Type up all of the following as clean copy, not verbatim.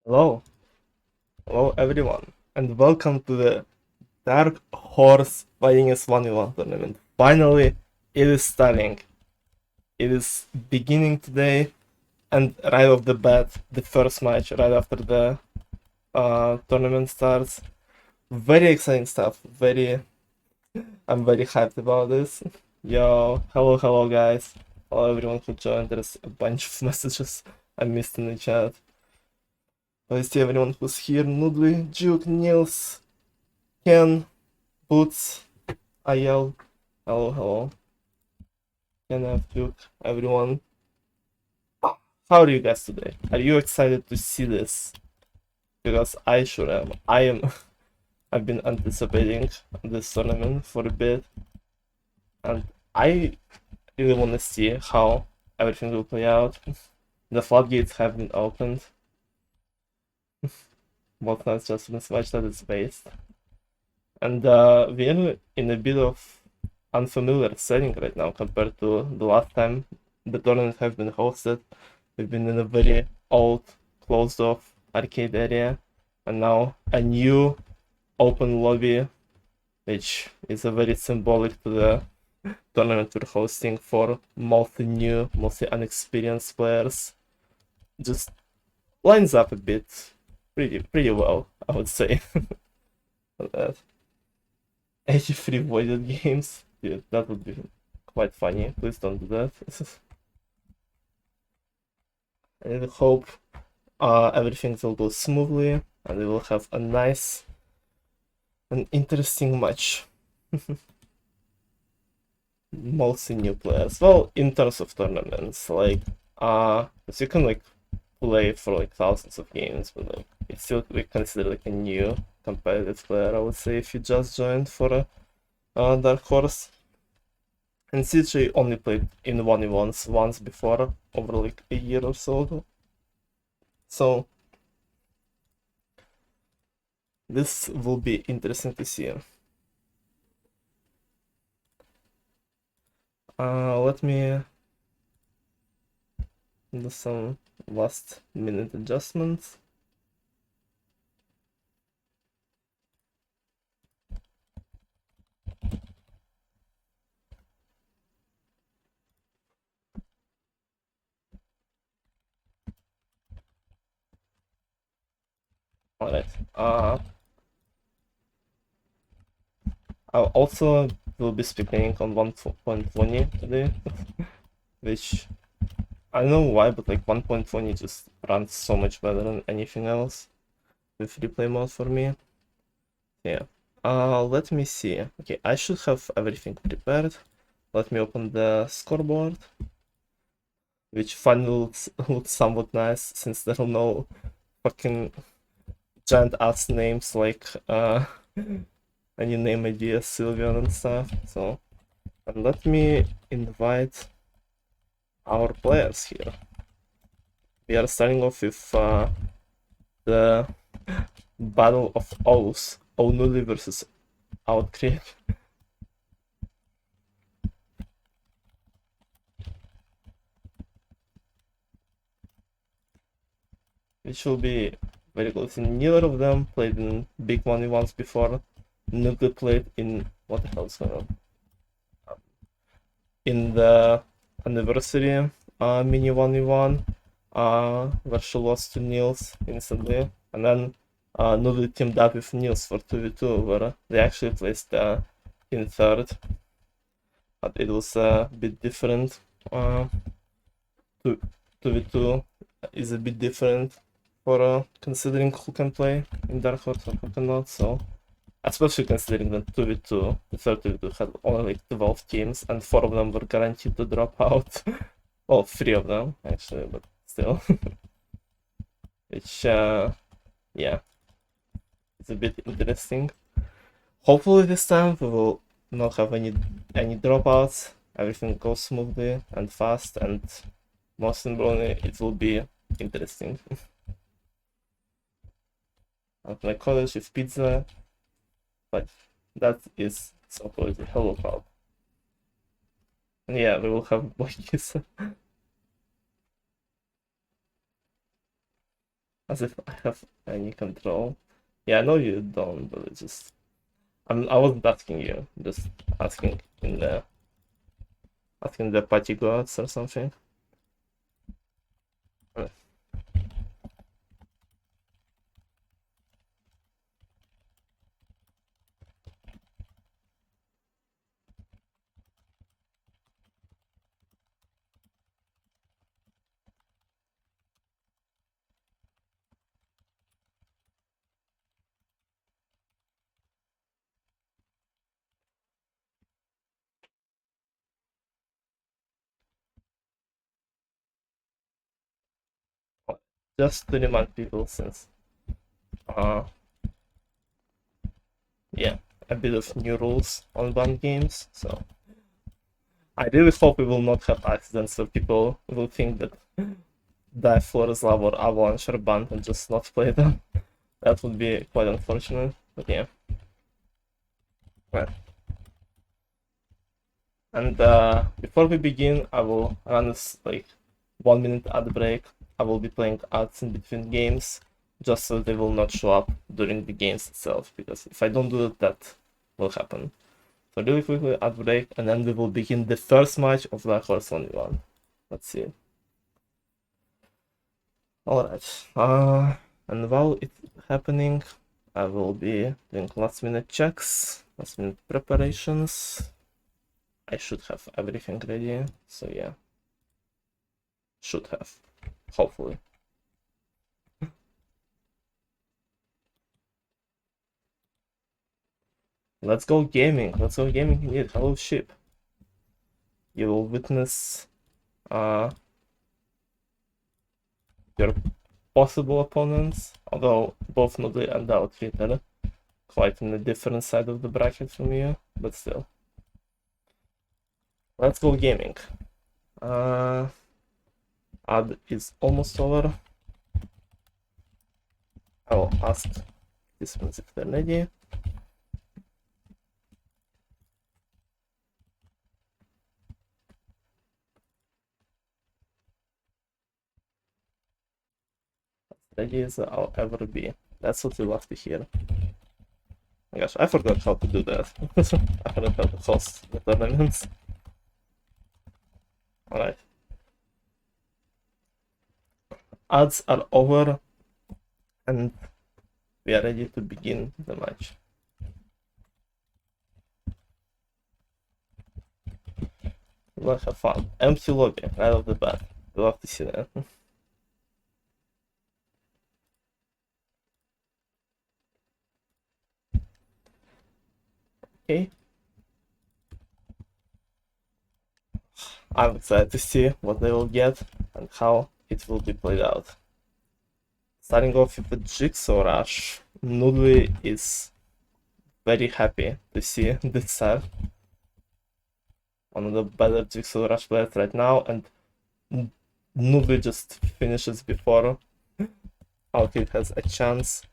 Hello, hello everyone, and welcome to the Dark Horse Fighting as 1v1 tournament. Finally, it is starting. It is beginning today, and right off the bat, the first match right after the tournament starts. Very exciting stuff. I'm very hyped about this. Yo, hello guys. Hello everyone who joined. There's a bunch of messages I missed in the chat. I see everyone who's here. oNudli, Juke, Nils, Ken, Boots, Ayel, hello, Ken, Duke, everyone. How are you guys today? Are you excited to see this? Because I sure am. I am. I've been anticipating this tournament for a bit, and I really want to see how everything will play out. The floodgates have been opened. What's not just in this match that is based. And we're in a bit of unfamiliar setting right now compared to the last time the tournament have been hosted. We've been in a very old, closed-off arcade area, and now a new open lobby, which is a very symbolic to the tournament we're hosting for mostly new, mostly unexperienced players. Just lines up a bit, pretty well, I would say. That 83 voided games. Dude, that would be quite funny. Please don't do that. I hope everything will go smoothly and we will have a nice and interesting match. Mostly new players. Well, in terms of tournaments, like, because you can like play for like thousands of games, but like it's still we consider like a new competitive player, I would say, if you just joined for a Dark Horse. And CJ only played in 1v1s once before, over like a year or so ago. So this will be interesting to see. Let me do some last minute adjustments. Alright. I also will be speaking on 1.20 today, which I don't know why, but like 1.20 just runs so much better than anything else with replay mode for me. Yeah. Let me see. Okay, I should have everything prepared. Let me open the scoreboard, which finally looks somewhat nice since there are no fucking giant ass names like any name idea, Sylvian and stuff. So, and let me invite our players here. We are starting off with the Battle of O's, oNudli versus OutCrit. Which will be very close. Neither of them played in big 1v1s before. oNudli played in what the hell is going on? In the anniversary mini 1v1, where she lost to Niels instantly, and then oNudli teamed up with Niels for 2v2, where they actually placed in third, but it was a bit different. 2v2 is a bit different for considering who can play in Dark Horse and who cannot, so especially considering that 2v2, the third 2v2 had only like 12 teams and 4 of them were guaranteed to drop out. Well, 3 of them actually, but still. Which, yeah, it's a bit interesting. Hopefully this time we will not have any dropouts, everything goes smoothly and fast, and most importantly, it will be interesting. At my college with pizza, but that is supposedly hello pub. And yeah, we will have boys. As if I have any control. Yeah, I know you don't, but it's just I wasn't asking you, just asking in the party gods or something. Just to remind people, since uh yeah, a bit of new rules on banned games, so I really hope we will not have accidents so people will think that Dive Floor's Lava or Avalanche are banned and just not play them. That would be quite unfortunate, but yeah. Right. And before we begin, I will run this like 1 minute ad break. I will be playing ads in between games, just so they will not show up during the games itself, because if I don't do it, that will happen. So really quickly ad break, and then we will begin the first match of Dark Horse 1v1. Let's see. Alright, and while it's happening, I will be doing last minute checks, last minute preparations. I should have everything ready, so yeah. Should have, hopefully. Let's go gaming indeed. Hello ship. You will witness your possible opponents, although both oNudli and OutCrit are quite on a different side of the bracket from you, but still. Let's go gaming. Ad is almost over. I will ask participants if they're ready. Ready as I'll ever be. That's what we love to hear. Oh my gosh, I forgot how to do that. I forgot how to host the tournaments. Alright. Ads are over, and we are ready to begin the match. Let's have fun. Empty lobby right off the bat. We love to see that. Okay. I'm excited to see what they will get and how it will be played out. Starting off with the Jigsaw Rush, oNudli is very happy to see this set. One of the better Jigsaw Rush players right now, and oNudli just finishes before OutCrit has a chance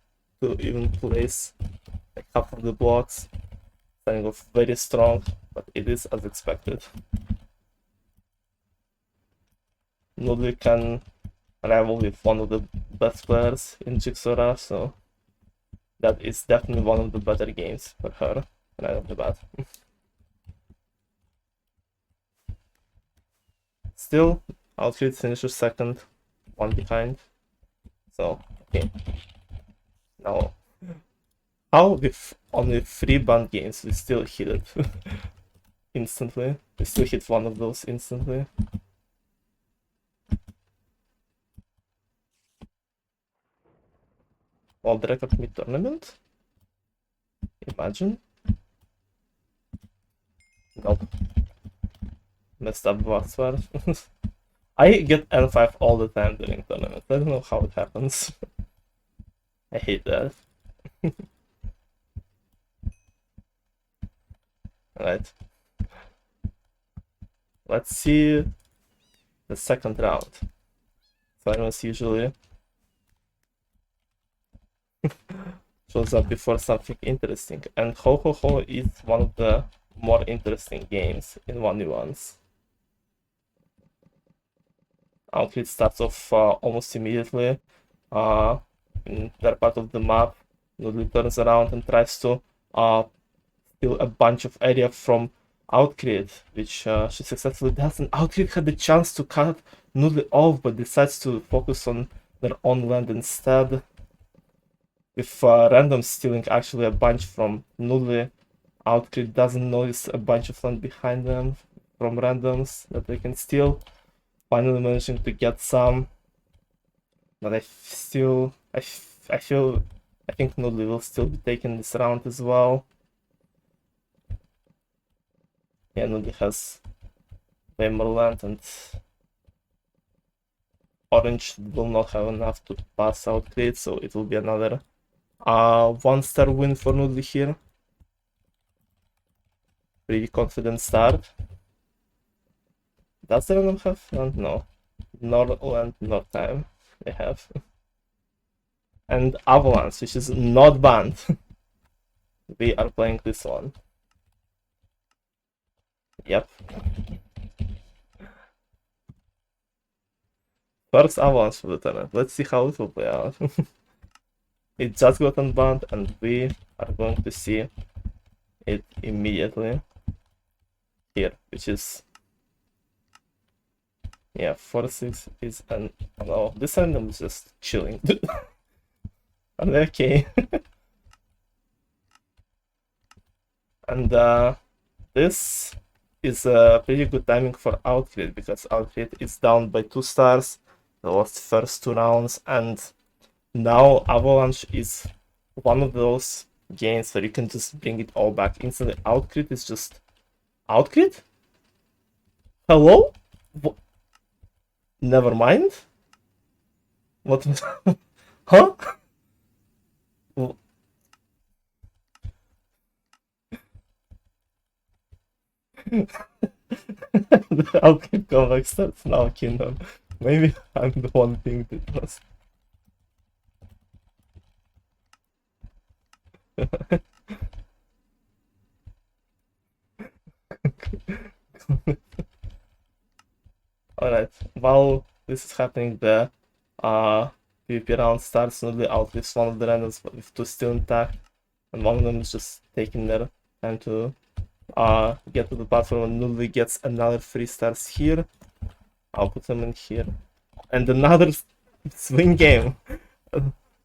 to even place a couple of the blocks. Starting off very strong, but it is as expected. oNudli can rival with one of the best players in Jigsaw Rush, so that is definitely one of the better games for her right off the bat. Still, OutCrit finishes second, one behind. So, okay. Now, how with only 3 banned games we still hit it instantly? We still hit one of those instantly. World record mid tournament? Imagine. Nope. Messed up backsword. I get N5 all the time during tournaments. I don't know how it happens. I hate that. Alright. Let's see the second round. Finals usually shows up before something interesting, and Ho Ho Ho is one of the more interesting games in 1v1s. OutCrit starts off almost immediately in their part of the map. oNudli turns around and tries to steal a bunch of area from OutCrit, which she successfully does, and OutCrit had the chance to cut oNudli off, but decides to focus on their own land instead. With random stealing actually a bunch from oNudli, OutCrit doesn't notice a bunch of land behind them from randoms that they can steal. Finally managing to get some, but I think oNudli will still be taking this round as well. Yeah, oNudli has way more land, and Orange will not have enough to pass OutCrit, so it will be another 1-star win for oNudli here. Pretty confident start. Does the random have land? No. Nor land, nor time. They have. And Avalanche, which is not banned. We are playing this one. Yep. First Avalanche for the tournament. Let's see how it will play out. It just got unbanned, and we are going to see it immediately here, which is, yeah, 4-6 is an, no, this random is just chilling. Are they okay? And this is a pretty good timing for OutCrit, because OutCrit is down by 2 stars. They lost first 2 rounds, and now Avalanche is one of those games where you can just bring it all back instantly. OutCrit is just OutCrit? Hello? Never mind. What? Huh? The OutCrit comeback starts now, Kingdom. Maybe I'm the one thing that was. Alright, while this is happening, the PvP round starts. oNudli outlives one of the randoms with 2 still intact, and one of them is just taking their time to get to the platform, and oNudli gets another 3 stars here. I'll put them in here. And another swing game.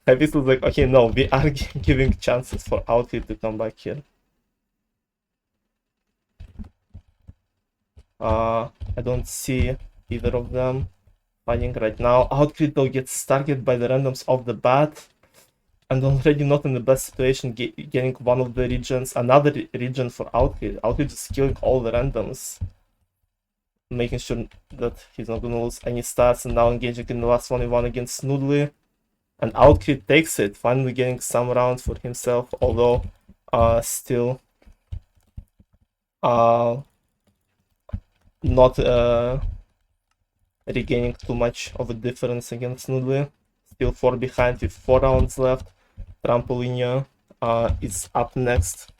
Heavy was like, okay, no, we are giving chances for OutCrit to come back here. I don't see either of them fighting right now. OutCrit though gets targeted by the randoms off the bat, and already not in the best situation, getting one of the regions, another region for OutCrit. OutCrit is killing all the randoms, making sure that he's not gonna lose any stats, and now engaging in the last 1v1 against oNudli. And OutCrit takes it, finally getting some rounds for himself, although still not regaining too much of a difference against oNudli. Still 4 behind with 4 rounds left. Trampolinia is up next.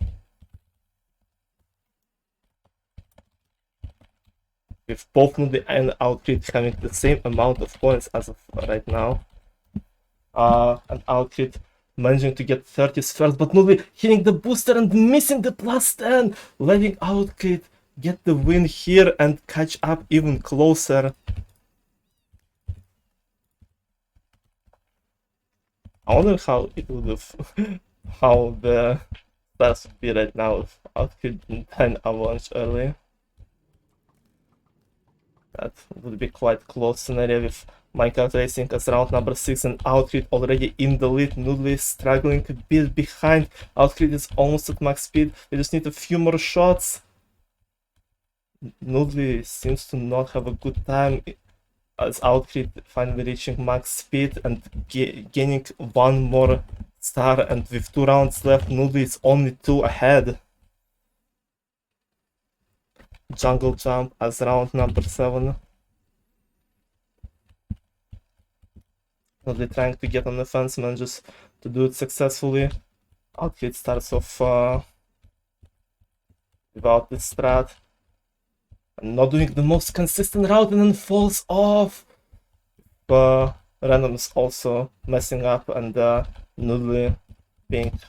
With both oNudli and OutCrit having the same amount of points as of right now. And OutCrit managing to get 30s first, but oNudli hitting the booster and missing the +10, letting OutCrit get the win here and catch up even closer. I wonder how it would have, how the stats would be right now if OutCrit didn't ban Avalanche early. That would be quite close scenario with Minecraft Racing as round number 6 and OutCrit already in the lead. oNudli is struggling a bit behind. OutCrit is almost at max speed. They just need a few more shots. oNudli seems to not have a good time as OutCrit finally reaching max speed and gaining 1 more star, and with 2 rounds left, oNudli is only 2 ahead. Jungle jump as round number 7. oNudli trying to get on the fence, manages to do it successfully. OutCrit starts off without the strat, and not doing the most consistent route, and then falls off. randoms also messing up, and oNudli being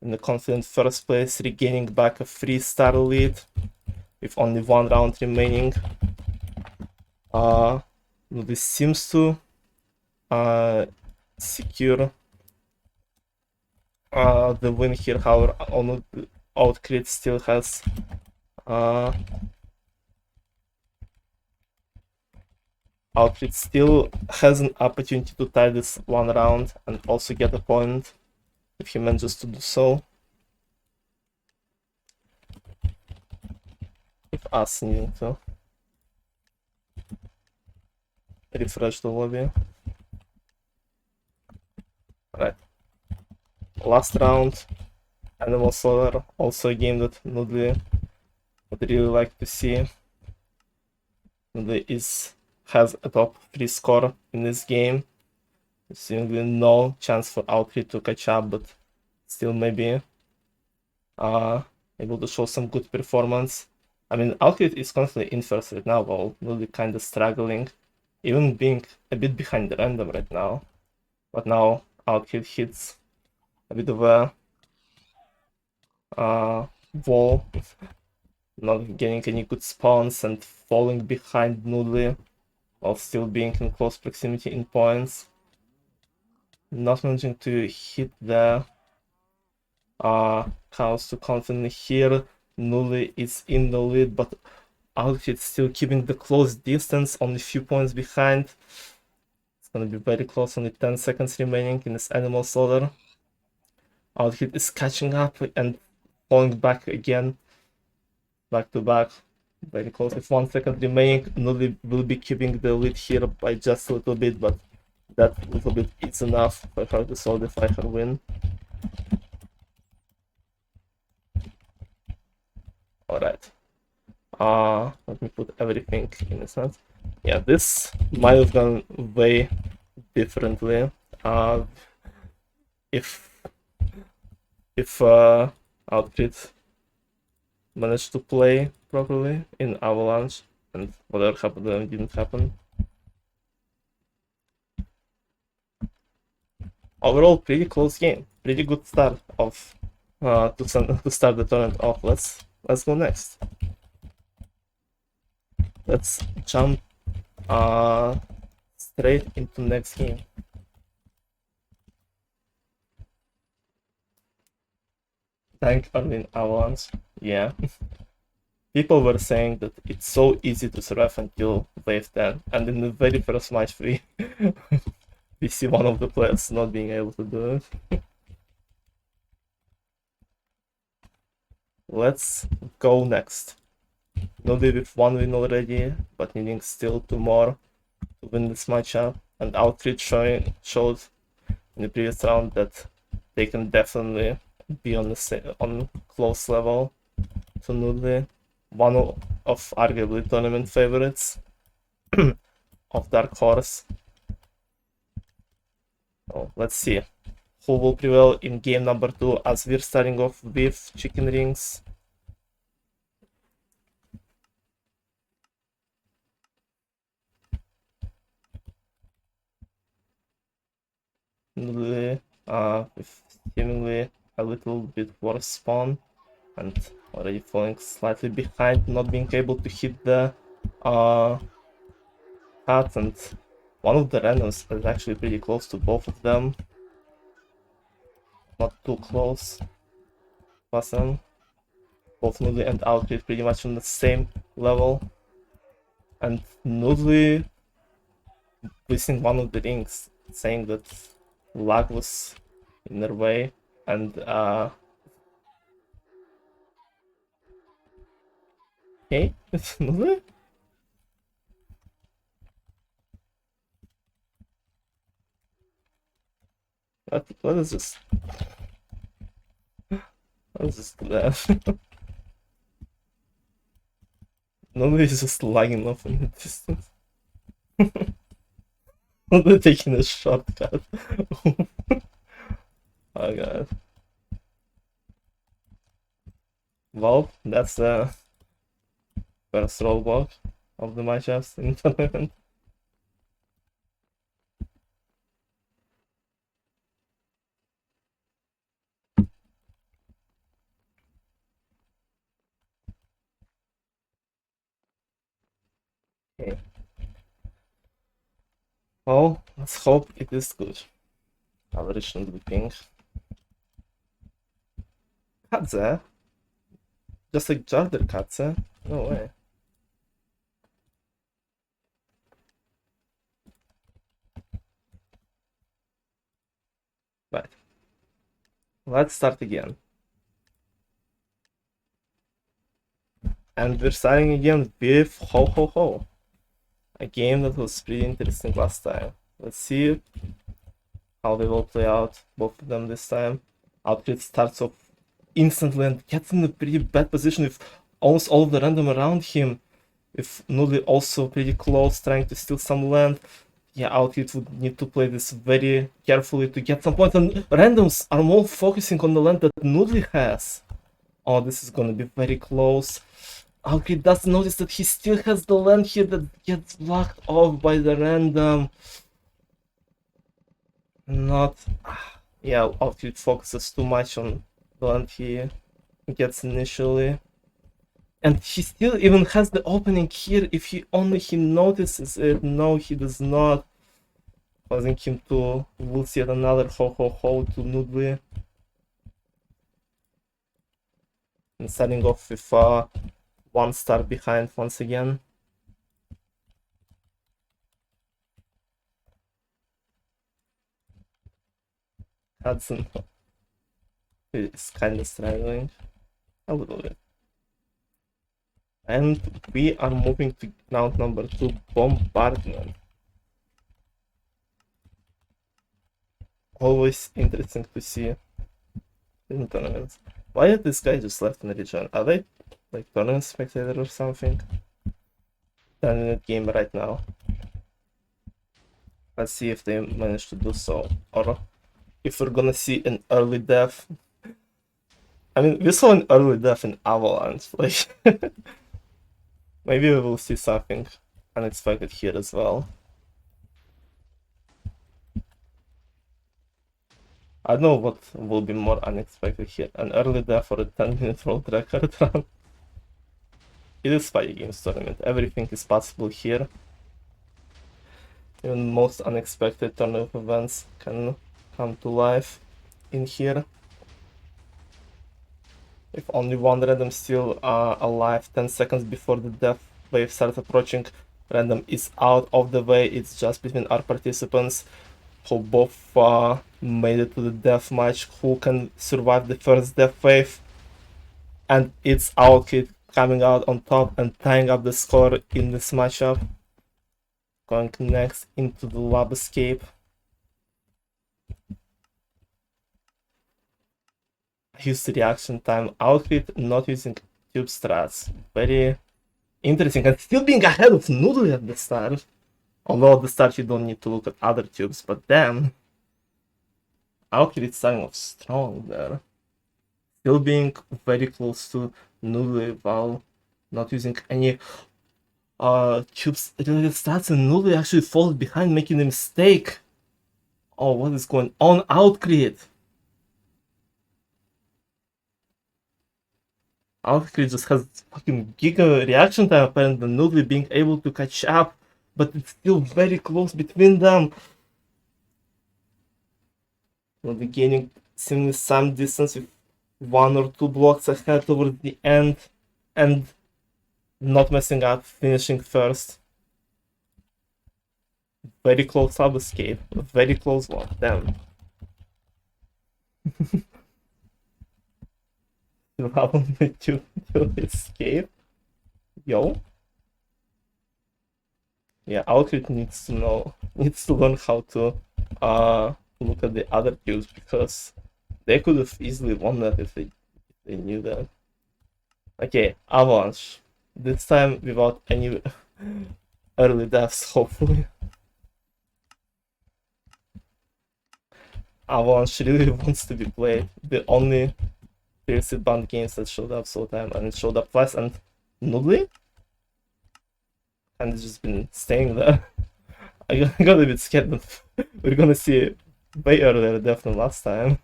in the confident first place, regaining back a 3-star lead with only 1 round remaining. oNudli seems to secure the win here. However, OutCrit still has OutCrit still has an opportunity to tie this 1 round and also get a point if he manages to do so. With us needing to refresh the lobby. Right. Last round, Animal Solar, also a game that oNudli would really like to see. oNudli has a top 3 score in this game. Seemingly no chance for OutCrit to catch up, but still maybe able to show some good performance. I mean, OutCrit is constantly in first right now, while oNudli kind of struggling, even being a bit behind the random right now. But now OutCrit hits a bit of a wall, not getting any good spawns and falling behind oNudli while still being in close proximity in points. Not managing to hit the cows too confidently here. oNudli is in the lead, but OutCrit still keeping the close distance, only a few points behind. It's gonna be very close, only 10 seconds remaining in this Animal Slaughter. OutCrit is catching up and falling back again, back to back, very close with 1 second remaining. oNudli will be keeping the lead here by just a little bit, but that little bit is enough for her to solidify her win. Alright. Let me put everything in a sense. Yeah, this might have gone way differently. If OutCrit managed to play properly in Avalanche, and whatever happened didn't happen. Overall, pretty close game. Pretty good start of to start the tournament off. Let's go next. Let's jump straight into next game. Thank Arlene Avalanche. Yeah. People were saying that it's so easy to survive until wave 10, and in the very first match we see one of the players not being able to do it. Let's go next. oNudli with 1 win already, but needing still 2 more to win this matchup, and OutCrit showed in the previous round that they can definitely be on close level to oNudli. One of arguably tournament favorites of Dark Horse. So let's see who will prevail in game number 2, as we're starting off with chicken rings. oNudli with seemingly a little bit worse spawn and already falling slightly behind, not being able to hit the cat, and one of the randoms is actually pretty close to both of them. Not too close. Awesome. Both oNudli and OutCrit pretty much on the same level. And oNudli missing one of the rings, saying that lag was in their way, and okay, it's oNudli. What is this? What is this to that? oNudli is just lagging off in the distance. oNudli taking a shortcut. Oh god. Well, that's the first rollback of the matchups in the tournament. Okay. Well, let's hope it is good. Average and ping. Katze? Just like Jarder Katze? No way. Right. Let's start again. And we're starting again with Ho Ho Ho. A game that was pretty interesting last time. Let's see how they will play out, both of them this time. OutCrit starts off instantly and gets in a pretty bad position with almost all of the random around him. With oNudli also pretty close, trying to steal some land. Yeah, OutCrit would need to play this very carefully to get some points, and randoms are more focusing on the land that oNudli has. Oh, this is gonna be very close. OutCrit does notice that he still has the land here that gets blocked off by the random. Not... Yeah, OutCrit focuses too much on the land he gets initially. And he still even has the opening here if he notices it. No, he does not. Causing him to lose yet another ho ho ho to oNudli. And starting off with 1 star behind once again. Hudson is kind of struggling a little bit. And we are moving to round number 2, Bombardment. Always interesting to see in tournaments. Why did this guy just left in the region? Are they like tournament spectator or something? 10-minute game right now. Let's see if they manage to do so, or if we're gonna see an early death. I mean, we saw an early death in Avalanche, like maybe we will see something unexpected here as well. I don't know what will be more unexpected here, an early death or a 10-minute world record run. It is 5 games tournament, everything is possible here. Even most unexpected tournament events can come to life in here. If only one random still alive 10 seconds before the death wave starts approaching, random is out of the way. It's just between our participants who both made it to the death match, who can survive the first death wave. And it's OutCrit coming out on top and tying up the score in this matchup. Going next into the lab escape. Use reaction time. OutCrit not using tube strats. Very interesting, and still being ahead of oNudli at the start. Although at the start you don't need to look at other tubes, but then OutCrit is starting off strong there. Still being very close to oNudli while not using any tubes related stats, and oNudli actually falls behind, making a mistake. Oh, what is going on? OutCrit! OutCrit just has fucking giga reaction time apparently, oNudli being able to catch up, but it's still very close between them. oNudli gaining seemingly some distance with 1 or 2 blocks ahead towards the end, and not messing up, finishing first. Very close sub escape, very close one, damn. You haven't to escape? Yo? Yeah, OutCrit needs to learn how to look at the other kills, because they could have easily won that if they knew that. Okay, Avalanche. This time without any early deaths, hopefully. Avalanche really wants to be played. The only previously banned games that showed up so time, and it showed up twice, and oNudli? And it's just been staying there. I got a bit scared that we're gonna see way earlier death than last time.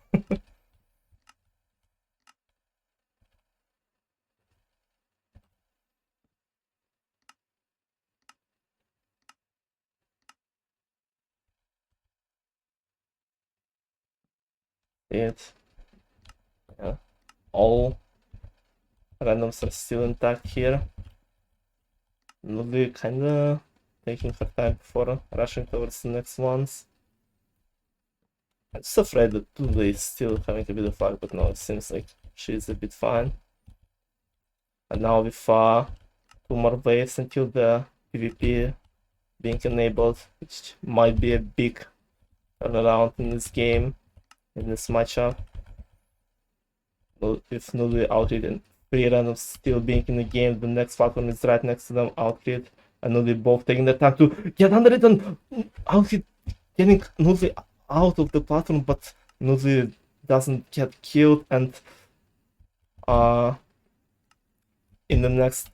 it. Yeah. All randoms are still intact here. Nudli kinda taking her time before rushing towards the next ones. I'm just afraid that Nudli is still having a bit of luck, but no, it seems like she's a bit fine. And now with 2 more waves until the PvP being enabled, which might be a big turnaround in this game, in this matchup. With Nudli, OutCrit, and 3 randoms still being in the game, the next platform is right next to them, OutCrit and Nudli both taking the time to get under it, and OutCrit getting Nudli out of the platform, but Nudli doesn't get killed, and in the next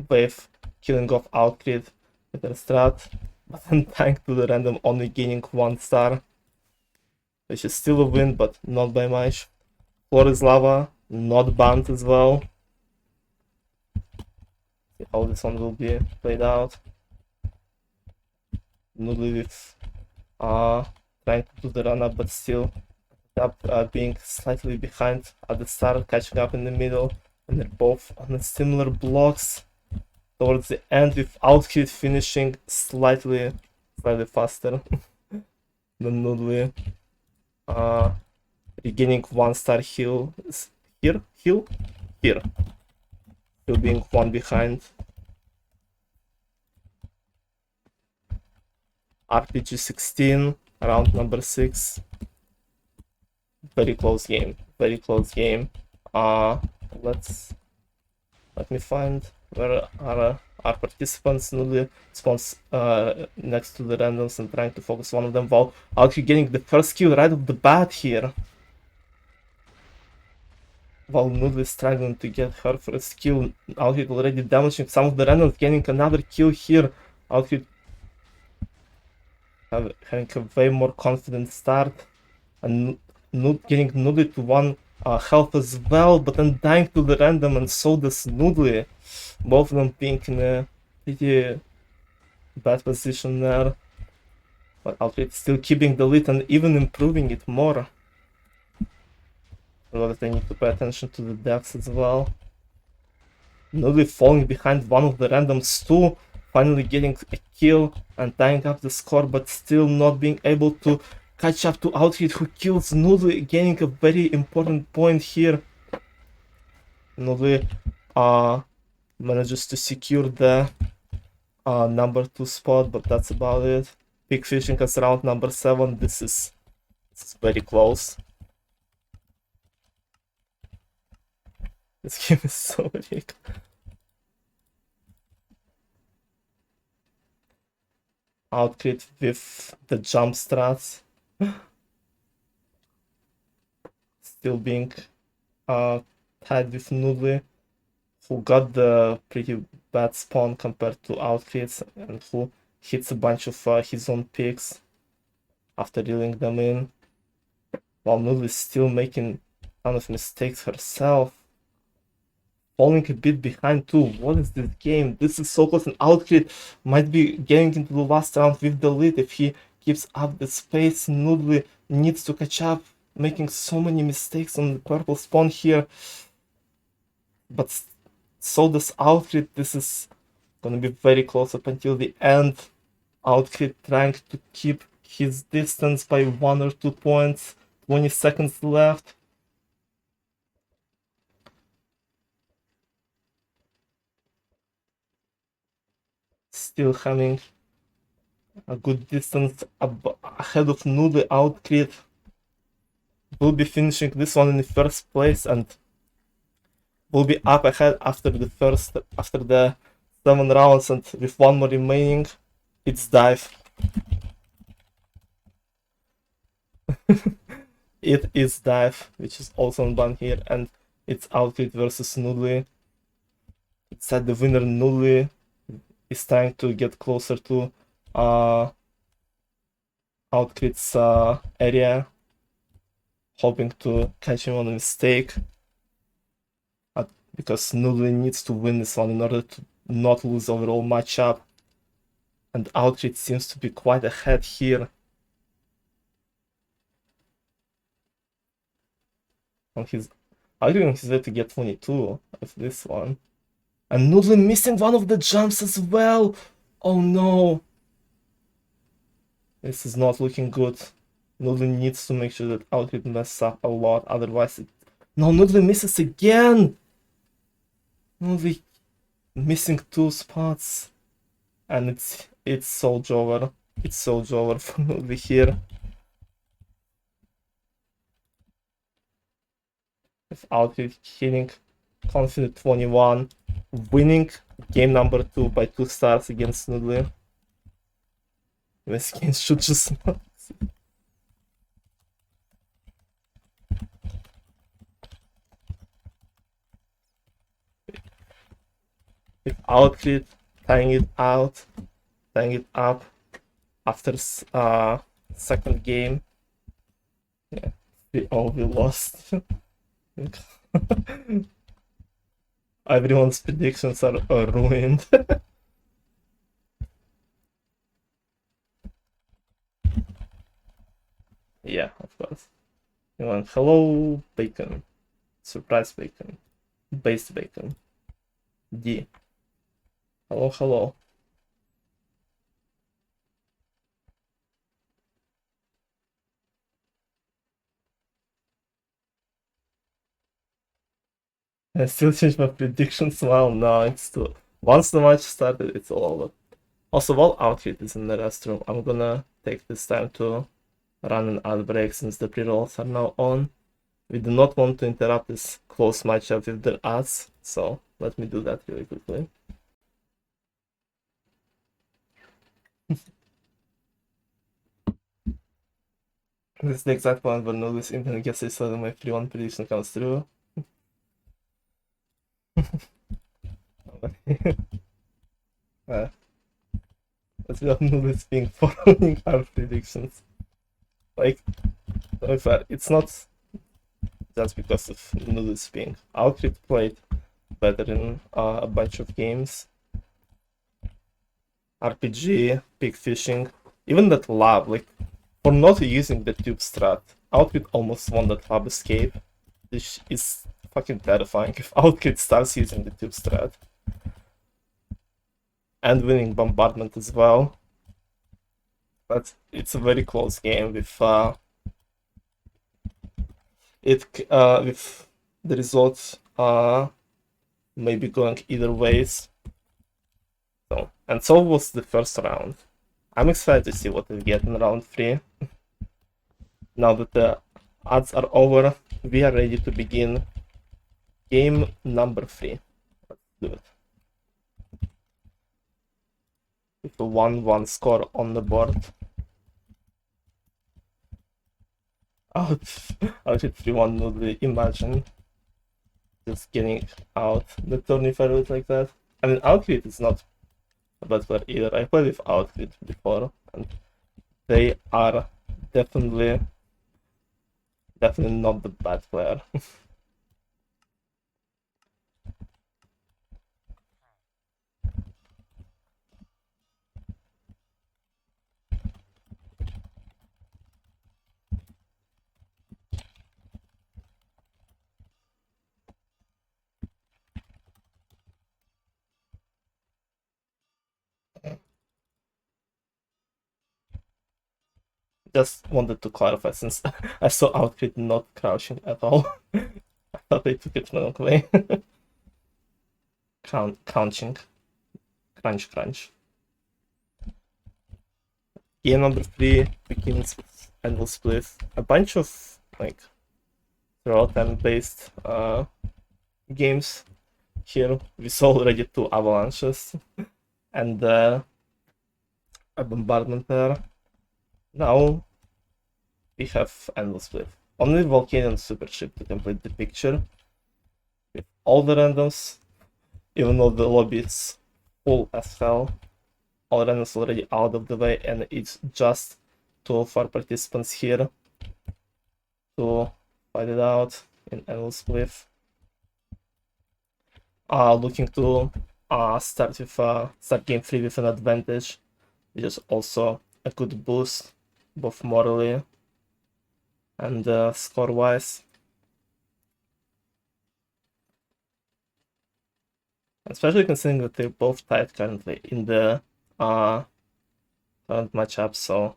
wave, killing off OutCrit with their strat, but then tank to the random, only gaining 1 star, which is still a win, but not by much. Floor is lava, not banned as well. See how this one will be played out. Nudli with trying to do the run up, but still being slightly behind at the start, catching up in the middle, and they're both on the similar blocks towards the end, with OutCrit finishing slightly faster than Nudli. Regaining 1 star heal here, still being 1 behind. RPG 16, round number 6. Very close game. Let me find where are our participants. Nudli spawns next to the randoms and trying to focus one of them, while actually getting the first kill right off the bat here. While Nudli is struggling to get her first kill, OutCrit already damaging some of the randoms, getting another kill here. OutCrit having a way more confident start, and getting Nudli to 1 health as well, but then dying to the random, and so does Nudli. Both of them being in a pretty bad position there. But OutCrit still keeping the lead and even improving it more. A lot of they need to pay attention to the deaths as well. Nudli falling behind one of the randoms too, finally getting a kill and tying up the score, but still not being able to catch up to OutCrit, who kills Nudli, gaining a very important point here. Nudli manages to secure the number 2 spot, but that's about it. Big fishing as round number 7. This is very close. This game is so rigged. OutCrit with the jump strats. Still being tied with Nudli, who got the pretty bad spawn compared to OutCrit, and who hits a bunch of his own picks after reeling them in, while Nudli is still making a ton of mistakes herself. Falling a bit behind too. What is this game? This is so close, and OutCrit might be getting into the last round with the lead if he keeps up the space. Nudli needs to catch up, making so many mistakes on the purple spawn here. But so does OutCrit. This is gonna be very close up until the end. OutCrit trying to keep his distance by 1 or 2 points. 20 seconds left. Still having a good distance ahead of Nudli. OutCrit will be finishing this one in the first place and will be up ahead after the 7 rounds, and with 1 more remaining, it's dive. It is dive, which is also unbanned here, and it's OutCrit versus Nudli. It's that the winner Nudli is trying to get closer to OutCrit's area, hoping to catch him on a mistake, because Nudli needs to win this one in order to not lose overall matchup, and OutCrit seems to be quite ahead here. on his arguing on his way to get 22 with this one. And oNudli missing one of the jumps as well. Oh no. This is not looking good. oNudli needs to make sure that OutCrit messes up a lot, otherwise it... No, oNudli misses again! oNudli missing 2 spots. And it's so over. It's so over for oNudli here. With OutCrit hitting confident 21, winning game number 2 by 2 stars against oNudli. This game should just not. With OutCrit tying it up after second game. Yeah, we lost. Everyone's predictions are ruined. Yeah, of course. You want hello bacon, surprise bacon, based bacon, D. Hello. I still change my predictions. Well, no, it's too. Once the match started, it's all over. Also, while OutCrit is in the restroom, I'm gonna take this time to run an ad break since the pre-rolls are now on. We do not want to interrupt this close matchup with the ads, so let me do that really quickly. This is the exact point where Nudli's internet gets it so that my 3-1 prediction comes through. But we have Nudli's being following our predictions. Like, to be fair, it's not just because of Nudli's being. OutCrit played better in a bunch of games. RPG, pig fishing, even that lab, like, for not using the tube strat, OutCrit almost won that lab escape, which is fucking terrifying if OutCrit starts using the tube strat. And winning bombardment as well. But it's a very close game with with the results maybe going either ways. So was the first round. I'm excited to see what we get in round 3. Now that the ads are over, we are ready to begin game number 3. Let's do it. With a 1-1 score on the board. Out at 3-1 oNudli, imagine just getting out the tourney fairly like that. I mean, OutCrit is not a bad player either. I played with OutCrit before, and they are definitely not the bad player. Just wanted to clarify, since I saw OutCrit not crouching at all. I thought they took it wrongly. Crunching. Crunch. Game number 3 begins with Endless Split. A bunch of, like, throw-time based games. Here we saw already 2 avalanches and a bombardment there. Now we have Endless Split. Only Volcanion Supership to complete the picture. With all the randoms, even though the lobby is full as hell, all randoms already out of the way, and it's just 2 of our participants here to fight it out in Endless Split. Looking to start game 3 with an advantage, which is also a good boost, both morally and score-wise. especially considering that they're both tied currently in the current matchup, so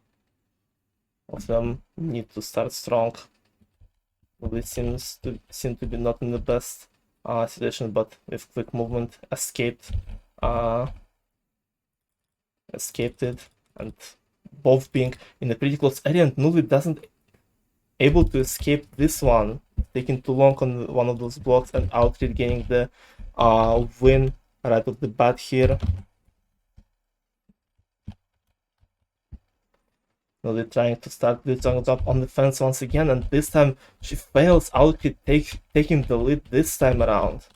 both of them need to start strong. They seem to be not in the best situation, but with quick movement uh escaped it, and both being in a pretty close area, and oNudli doesn't able to escape this one, taking too long on one of those blocks, and OutCrit getting the win right off the bat here. oNudli trying to start the jungle jump on the fence once again, and this time she fails. OutCrit taking the lead this time around,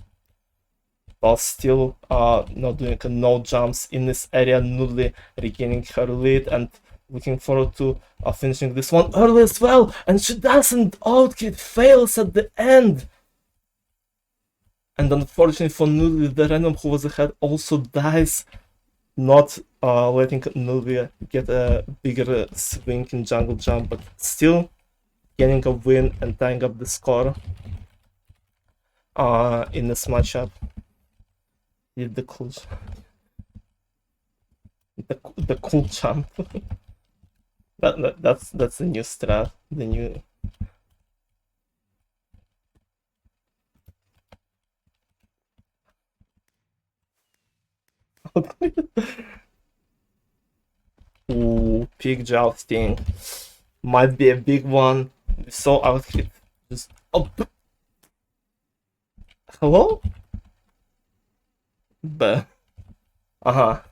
while still not doing no jumps in this area. oNudli regaining her lead and looking forward to finishing this one early as well, and she doesn't. OutCrit fails at the end. And unfortunately for oNudli, the random who was ahead also dies, not letting oNudli get a bigger swing in jungle jump, but still getting a win and tying up the score in this matchup. Did the cool, the cool jump. That's the new strat, the new. Ooh, pig jousting might be a big one. We saw OutCrit just. Oh, hello? But uh-huh.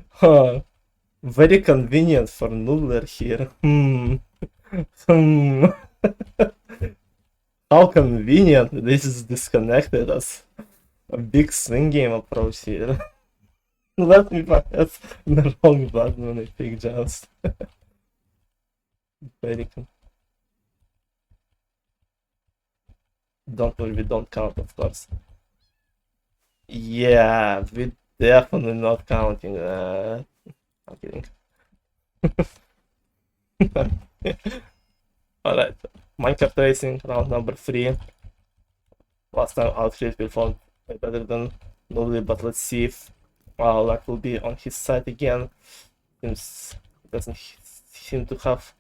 Huh. Very convenient for Noodler here. Hmm. How convenient this is disconnected as a big swing game approach here. Let me press the wrong button when I pick just. Very Don't worry, we don't count, of course. Yeah, we definitely not counting that. I'm kidding. Alright, Minecraft Racing, round number 3. Last time OutCrit performed way better than oNudli, but let's see if luck will be on his side again. Seems doesn't seem to have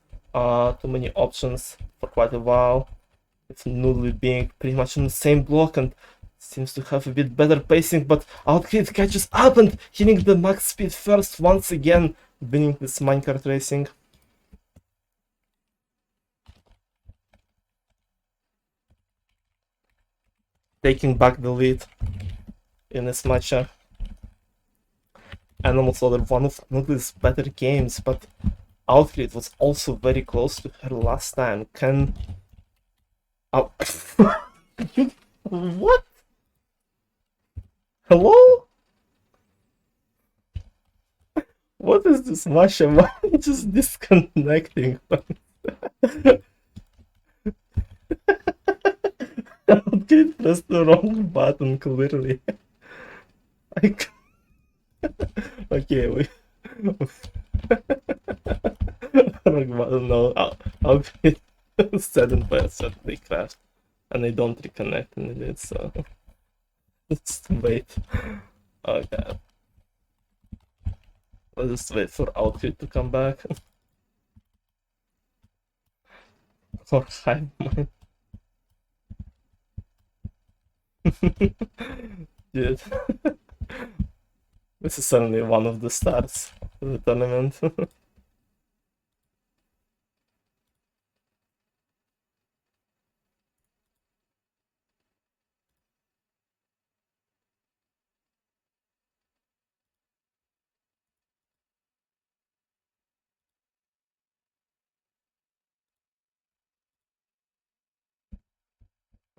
too many options for quite a while. With oNudli being pretty much in the same block and seems to have a bit better pacing, but OutCrit catches up and hitting the max speed first once again, winning this Minecraft Racing. Taking back the lead in this matchup. Animal Slaughter, one of oNudli's better games, but OutCrit was also very close to her last time. Can... Oh. What? Hello? What is this matchup? Why are you just disconnecting? OutCrit pressed the wrong button, clearly. Okay, we... No, OutCrit sudden by a suddenly crashed, and I don't reconnect in it, so let's wait. Oh god. Let's just wait for OutCrit to come back. Or hide mine. Dude. This is certainly one of the stars of the tournament.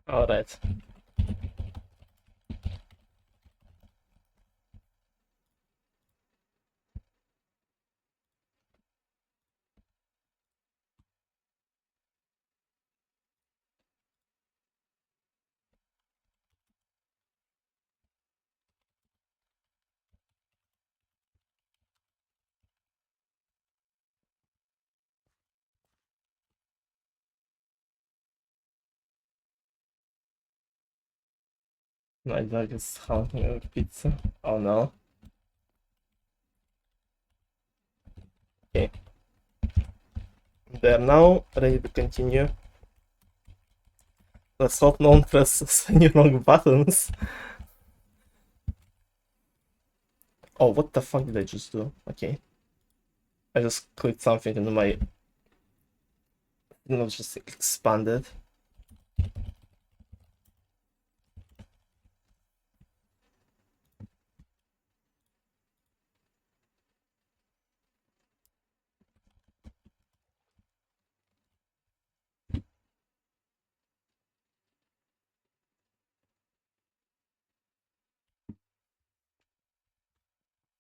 Alright. My dog is hunting over pizza. Oh no. Okay. They're now ready to continue. Let's hope no one presses any wrong buttons. Oh, what the fuck did I just do? Okay. I just clicked something and my signal just expanded.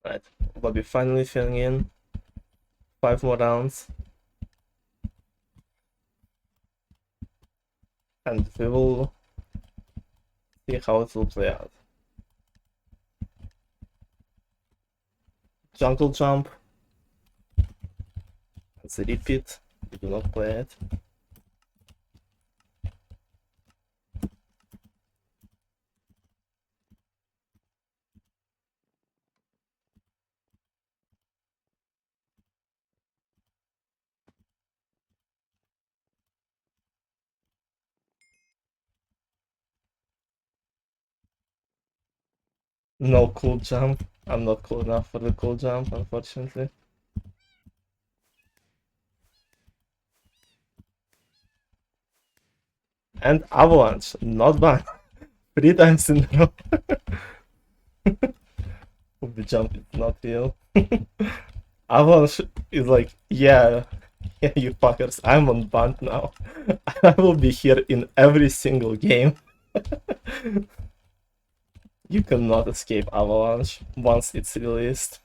Right. Bobby finally filling in. 5 more rounds. And we will see how it will play out. Jungle jump. It's a repeat. We do not play it. No cool jump. I'm not cool enough for the cool jump, unfortunately. And avalanche, not bad. 3 times in a row. The jump is not real. Avalanche is like, yeah, you fuckers, I'm on band now. I will be here in every single game. You cannot escape Avalanche once it's released.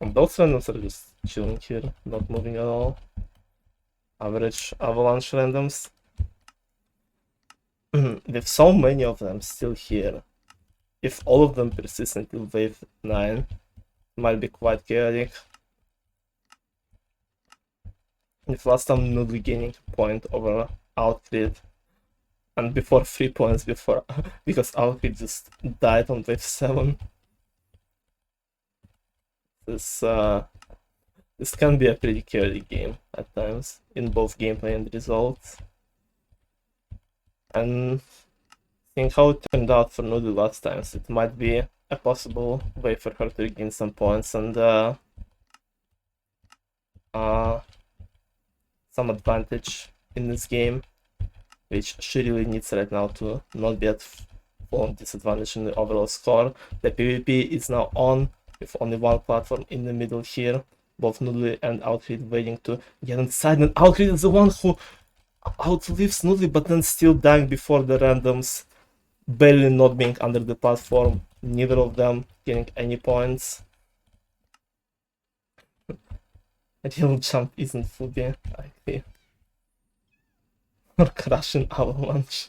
And those randoms are just chilling here, not moving at all. Average Avalanche randoms. With so many of them still here, if all of them persist until wave 9, it might be quite chaotic. If last time oNudli gaining a point over OutCrit, and before 3 points before because OutCrit just died on wave 7. This can be a pretty chaotic game at times in both gameplay and results. And seeing how it turned out for oNudli last time, so it might be a possible way for her to gain some points and some advantage in this game, which she really needs right now to not be at full disadvantage in the overall score. The PvP is now on with only one platform in the middle here. Both oNudli and OutCrit waiting to get inside, and OutCrit is the one who outlives oNudli but then still dying before the randoms, barely not being under the platform, neither of them getting any points. A real jump isn't Fubi, I think. Or crashing avalanche.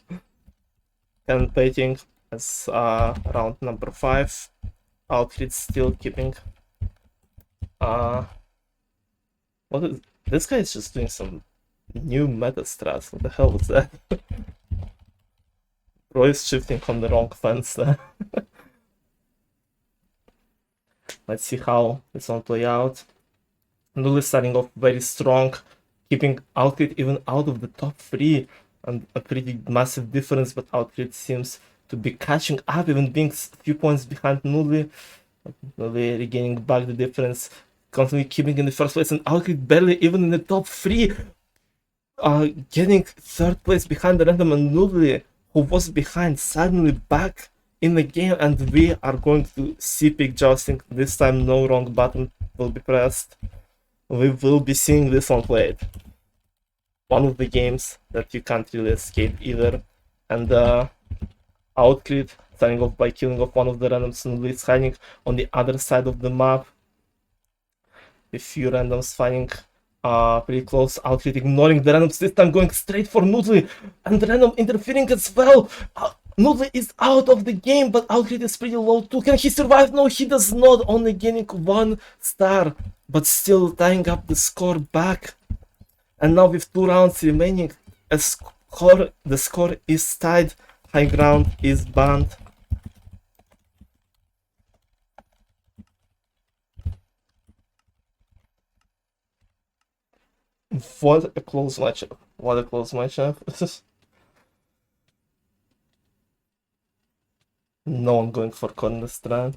And waiting as round number 5. OutCrit still keeping. What is this guy is just doing some new meta strats. What the hell was that? Bro is shifting on the wrong fence there. Let's see how this one play out. oNudli starting off very strong, keeping OutCrit even out of the top 3, and a pretty massive difference, but OutCrit seems to be catching up, even being a few points behind oNudli. oNudli regaining back the difference, constantly keeping in the first place, and OutCrit barely even in the top 3, getting 3rd place behind the random, and oNudli, who was behind, suddenly back in the game, and we are going to see pick jousting. This time no wrong button will be pressed. We will be seeing this one played. One of the games that you can't really escape either. And OutCrit starting off by killing off one of the randoms, and oNudli is hiding on the other side of the map. A few randoms fighting pretty close. OutCrit ignoring the randoms, this time going straight for oNudli, and the random interfering as well. oNudli is out of the game, but OutCrit is pretty low too. Can he survive? No, he does not, only gaining 1 star, but still tying up the score back. And now with 2 rounds remaining, the score is tied high ground is banned. What a close matchup. What a close matchup. No one going for corner strand.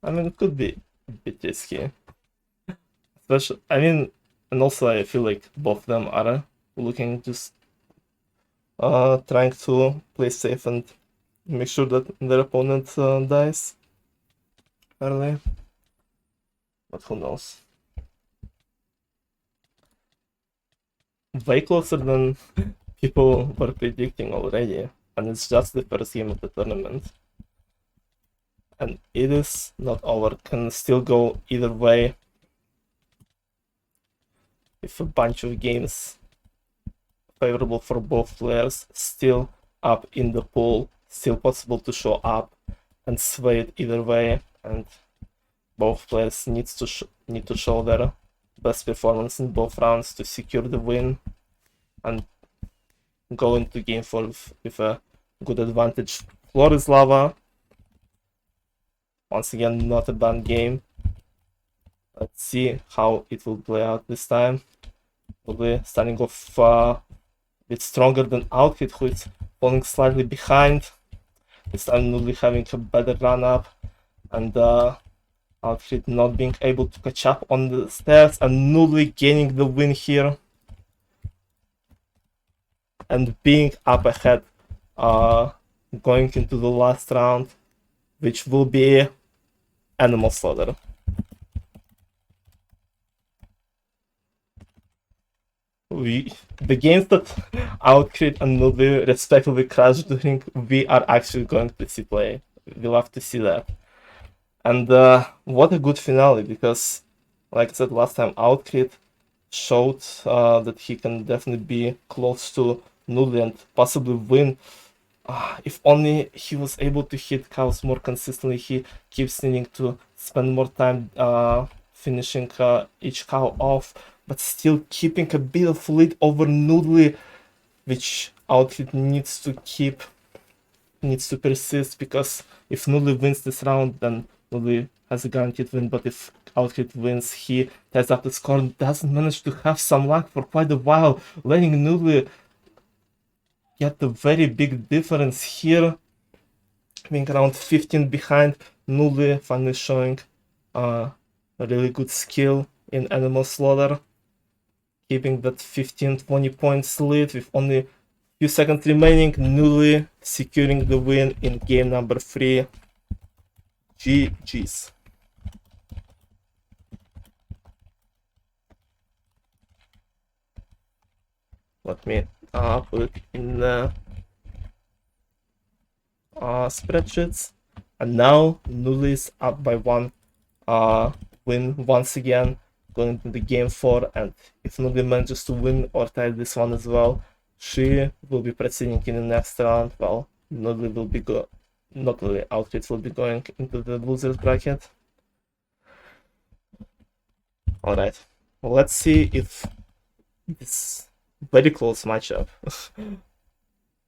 I mean, it could be a bit risky. Especially, I mean, and also I feel like both of them are looking just trying to play safe and make sure that their opponent dies early. But who knows? Way closer than people were predicting already, and it's just the first game of the tournament. And it is not over, can still go either way. With a bunch of games favorable for both players still up in the pool, still possible to show up and sway it either way, and both players need to show their best performance in both rounds to secure the win and go into game 4 with a good advantage. Floor is lava. Once again, not a bad game. Let's see how it will play out this time. Probably starting off a bit stronger than OutCrit, who is falling slightly behind. This time oNudli having a better run up, and OutCrit not being able to catch up on the stairs, and oNudli gaining the win here and being up ahead going into the last round, which will be Animal Slaughter. The games that OutCrit and oNudli respectively crashed during, we are actually going to see play. We'll have to see that. And what a good finale, because like I said last time, OutCrit showed that he can definitely be close to oNudli and possibly win. If only he was able to hit cows more consistently. He keeps needing to spend more time finishing each cow off, but still keeping a bit of lead over oNudli, which OutCrit needs to persist, because if oNudli wins this round, then oNudli has a guaranteed win. But if OutCrit wins, he ties up the score and doesn't manage to have some luck for quite a while, letting oNudli get a very big difference here, being around 15 behind. oNudli finally showing a really good skill in Animal Slaughter, keeping that 15-20 points lead with only a few seconds remaining. oNudli securing the win in game number 3. GG's. Let me put it in the spreadsheets. And now oNudli is up by 1 win once again, going into the game 4. And if oNudli manages to win or tie this one as well, she will be proceeding in the next round. Well, oNudli will be not only OutCrit will be going into the losers bracket. Alright, well, let's see if this very close matchup.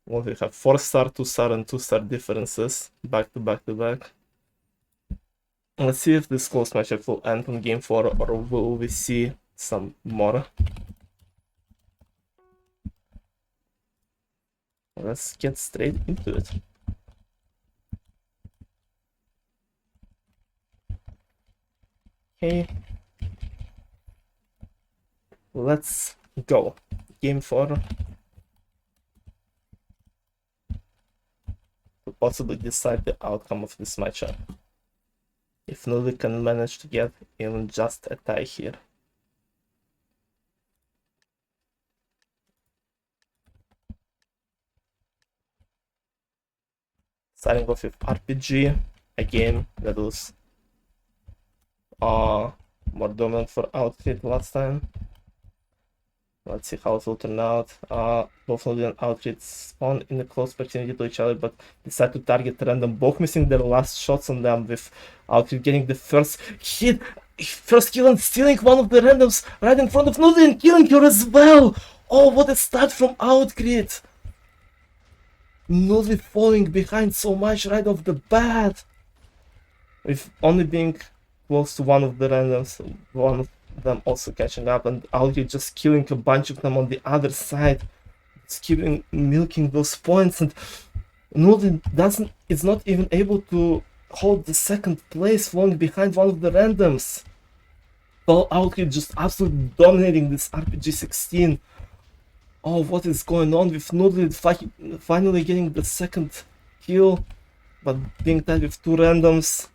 Well, we have 4-star, 2-star, and 2-star differences back to back to back. Let's see if this close matchup will end on game 4, or will we see some more. Let's get straight into it. Okay, let's go. Game 4. To possibly decide the outcome of this matchup, if oNudli can manage to get even just a tie here. Starting off with RPG, a game that was more dominant for OutCrit last time. Let's see how it will turn out. Both oNudli and OutCrit spawn in a close proximity to each other, but decide to target random, both missing their last shots on them, with OutCrit getting the first hit, first kill, and stealing one of the randoms right in front of oNudli and killing her as well. Oh, what a start from OutCrit! oNudli falling behind so much right off the bat. With only being close to one of the randoms, one of them also catching up, and OutCrit just killing a bunch of them on the other side. It's keeping milking those points, and oNudli is not even able to hold the second place, falling behind one of the randoms. While OutCrit just absolutely dominating this RPG 16. Oh, what is going on with oNudli finally getting the second kill, but being tied with two randoms,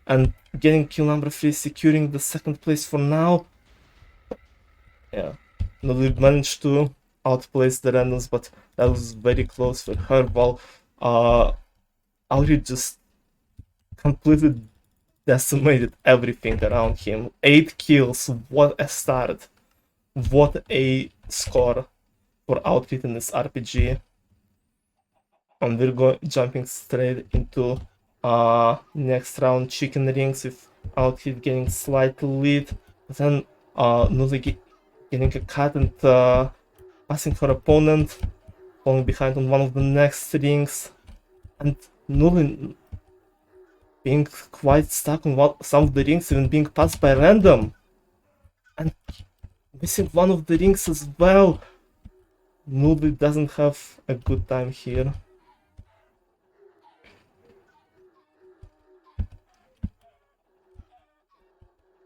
and getting kill number 3, securing the second place for now. Yeah, oNudli managed to outplace the randoms, but that was very close for her, while OutCrit just completely decimated everything around him. 8 kills, what a start. What a score for OutCrit in this RPG. And we're jumping straight into next round, chicken rings, with OutCrit getting slight lead, but then oNudli getting a cut and passing her opponent, falling behind on one of the next rings, and oNudli being quite stuck on some of the rings, even being passed by random, and missing one of the rings as well. oNudli doesn't have a good time here.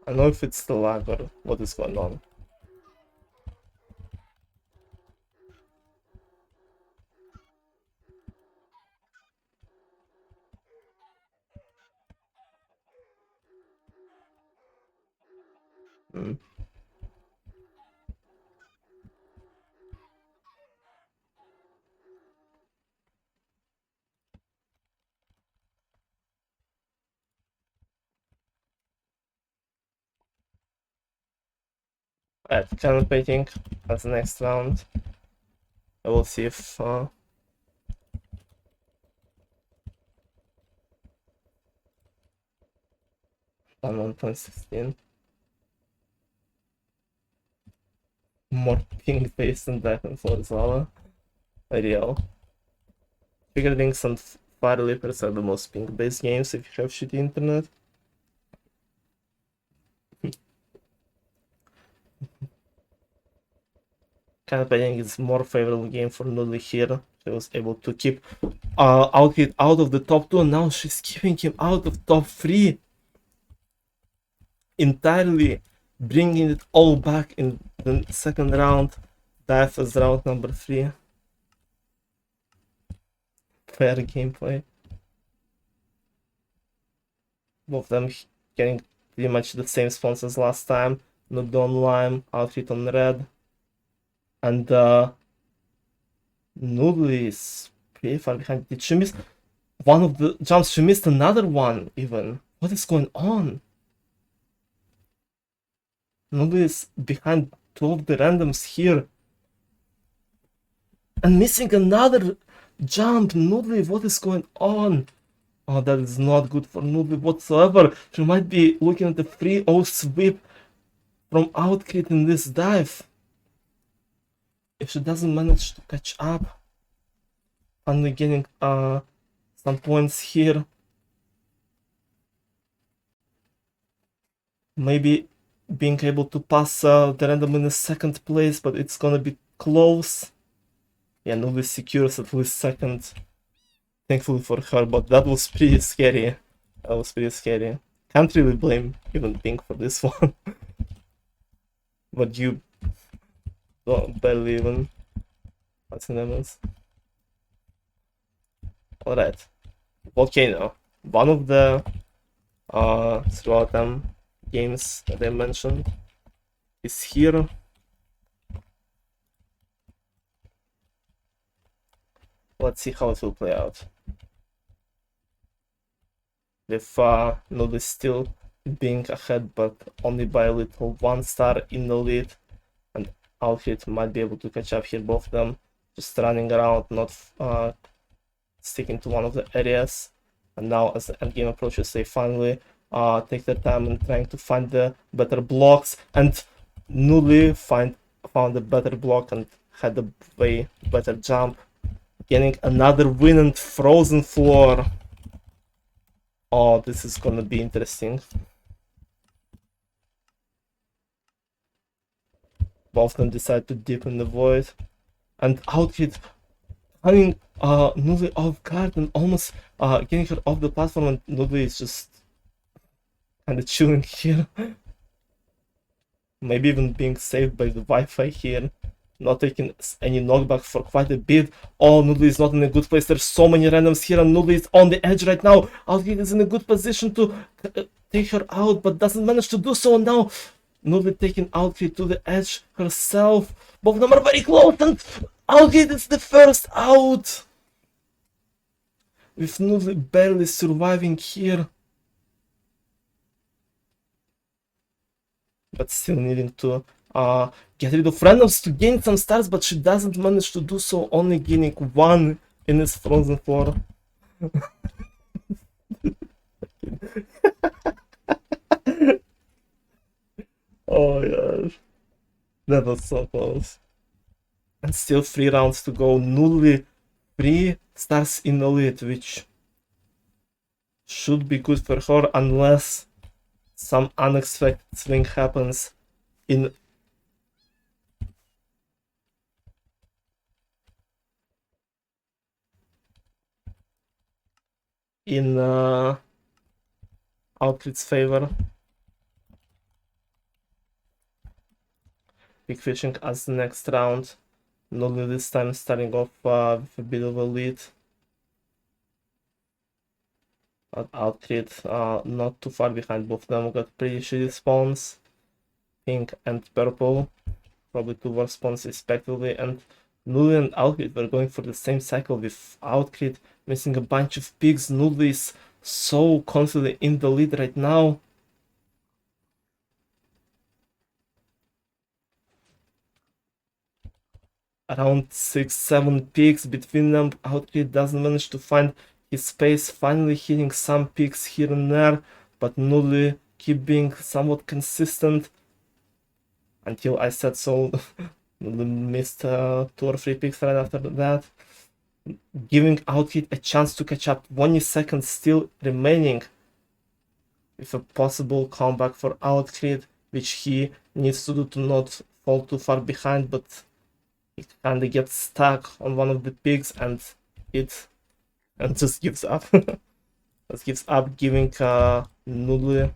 I don't know if it's the lag or what is going on. Alright, canoping as the next round. I will see if on 1.16 more ping based than back and forth Zala. Ideal. Trigger Links and Fire Leapers are the most ping based games if you have shitty internet. Campaigning is more favorable game for oNudli here. She was able to keep OutCrit out of the top 2, and now she's keeping him out of top 3. Entirely bringing it all back in the second round. Death as round number 3. Fair gameplay. Both of them getting pretty much the same spawns as last time. Node on lime, OutCrit on red. And oNudli is pretty far behind. Did she miss one of the jumps? She missed another one even. What is going on? oNudli is behind 2 of the randoms here. And missing another jump. oNudli, what is going on? Oh, that is not good for oNudli whatsoever. She might be looking at the 3-0 sweep from OutCrit in this dive. If she doesn't manage to catch up, finally getting some points here, maybe being able to pass the random in the second place, but it's gonna be close. Yeah, oNudli secures at least second, thankfully for her, but that was pretty scary. Can't really blame even Pink for this one. But you don't barely even. What's the name is? Alright. Volcano. One of the throughout them games that I mentioned is here. Let's see how it will play out. With oNudli still being ahead, but only by a little, 1 star in the lead, and OutCrit might be able to catch up here, both of them just running around, not sticking to one of the areas. And now as the endgame approaches, they finally take their time and trying to find the better blocks, and oNudli found a better block and had a way better jump. getting another win and frozen floor. Oh, this is gonna be interesting. Both of them decide to dip in the void, and OutCrit having oNudli off guard and almost getting her off the platform, and oNudli is just kind of chilling here. Maybe even being saved by the Wi-Fi here. Not taking any knockback for quite a bit. Oh, oNudli is not in a good place. There's so many randoms here, and oNudli is on the edge right now. OutCrit is in a good position to take her out, but doesn't manage to do so. And now oNudli taking OutCrit to the edge herself. Both of them are very close, and OutCrit is the first out. With oNudli barely surviving here. But still needing to get rid of randoms to gain some stars, but she doesn't manage to do so, only gaining one in this frozen floor. Oh gosh, that was so close. And still 3 rounds to go. oNudli 3 stars in the lead, which should be good for her unless some unexpected thing happens in OutCrit's favor. Big fishing as the next round. oNudli this time starting off with a bit of a lead. But OutCrit not too far behind. Both of them got pretty shitty spawns. Pink and purple. Probably 2 worse spawns respectively. And oNudli and OutCrit were going for the same cycle, with OutCrit missing a bunch of pigs. oNudli is so constantly in the lead right now. Around 6-7 pigs between them. OutCrit doesn't manage to find his space, finally hitting some pigs here and there, but oNudli keep being somewhat consistent until I said so. oNudli missed 2 or 3 pigs right after that, giving OutCrit a chance to catch up. 20 seconds still remaining with a possible comeback for OutCrit, which he needs to do to not fall too far behind, but he kinda gets stuck on one of the pigs and just gives up. Just gives up, giving oNudli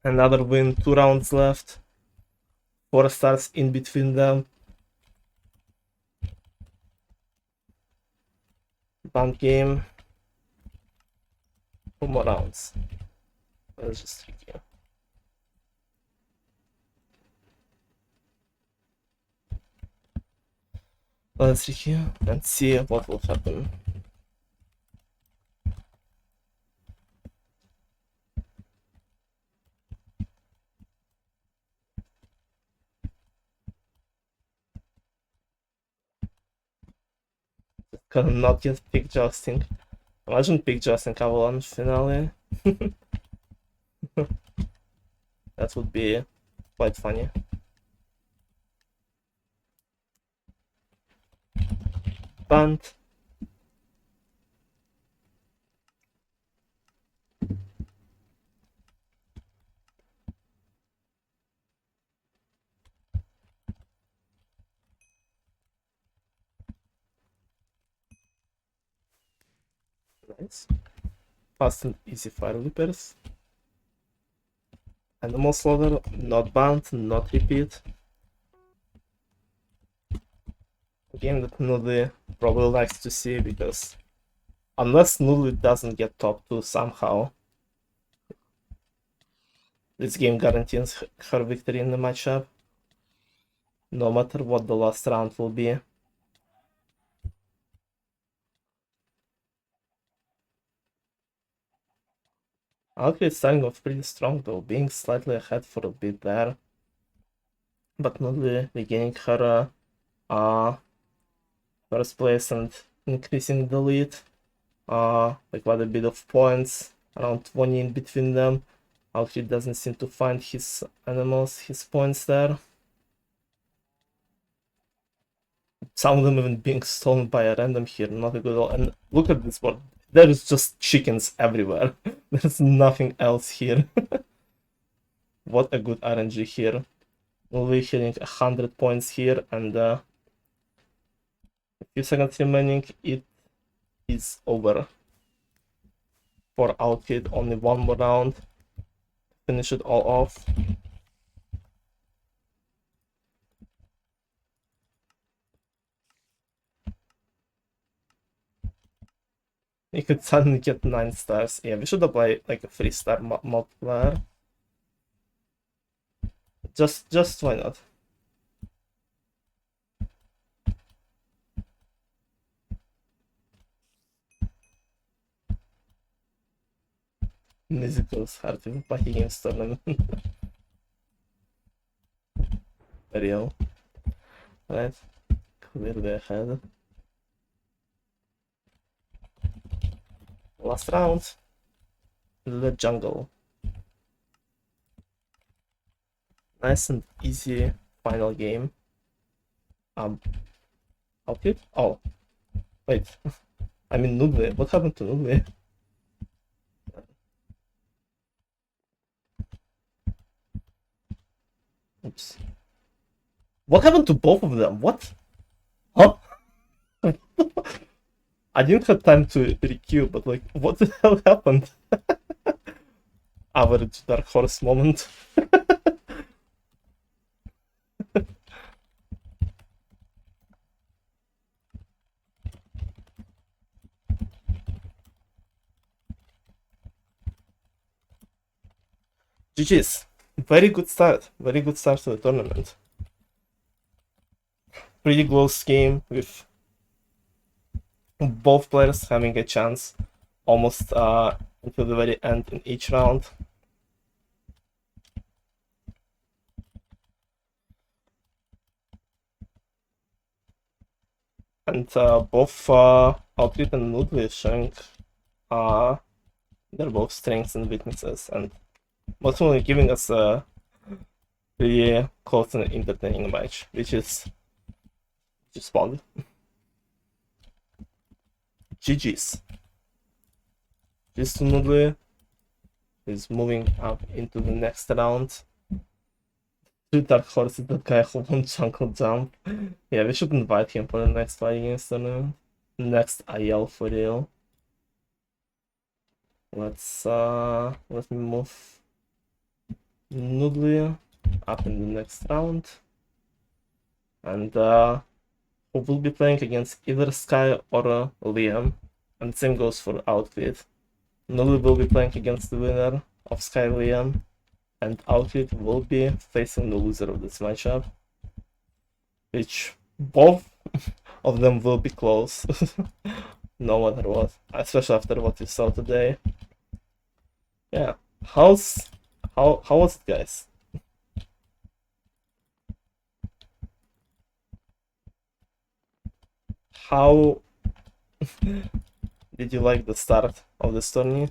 another win. 2 rounds left. 4 stars in between them. Bump game. 2 more rounds. Let's just tricky. Let's see here and see what will happen. Cannot get pick Justin. Imagine pick Justin Avalanche finale. That would be quite funny. Bunt. Nice. Fast and easy fire leapers. Animal slaughter, not bound, not repeat. A game that oNudli probably likes to see, because unless oNudli doesn't get top 2 somehow, this game guarantees her victory in the matchup, no matter what the last round will be. OutCrit starting off pretty strong though, being slightly ahead for a bit there, but oNudli regaining her first place and increasing the lead by quite a bit of points, around 20 in between them. OutCrit doesn't seem to find his animals, his points there. Some of them even being stolen by a random here, not a good all. And look at this board. There is just chickens everywhere. There's nothing else here. What a good RNG here. We'll be hitting 100 points here, and a few seconds remaining. It is over for OutCrit. Only one more round. Finish it all off. You could suddenly get 9 stars. Yeah, we should apply like a 3-star multiplier. Just why not? Musicals hard to party games tournament. Real. Right. Clearly ahead. Last round. The jungle. Nice and easy final game. Okay. Oh. Wait. I mean oNudli. What happened to oNudli? Oops. What happened to both of them? What? Huh? I didn't have time to requeue, but like, what the hell happened? Average Dark Horse moment. GG's. Very good start. Very good start to the tournament. Pretty close game with both players having a chance almost until the very end in each round. And both OutCrit and oNudli showing their both strengths and weaknesses, and ultimately giving us a pretty close and entertaining match, which is fun. GG's. This oNudli is moving up into the next round. 2 Dark Horses, that guy who won Jungle Jump. Yeah, we should invite him for the next fight against the next IL for real. Let me move oNudli up in the next round. And who will be playing against either Sky or Liam. And the same goes for OutCrit. oNudli will be playing against the winner of Sky Liam, and OutCrit will be facing the loser of this matchup, which both of them will be close, no matter what, especially after what you saw today. Yeah, how was it, guys? How did you like the start of this tourney?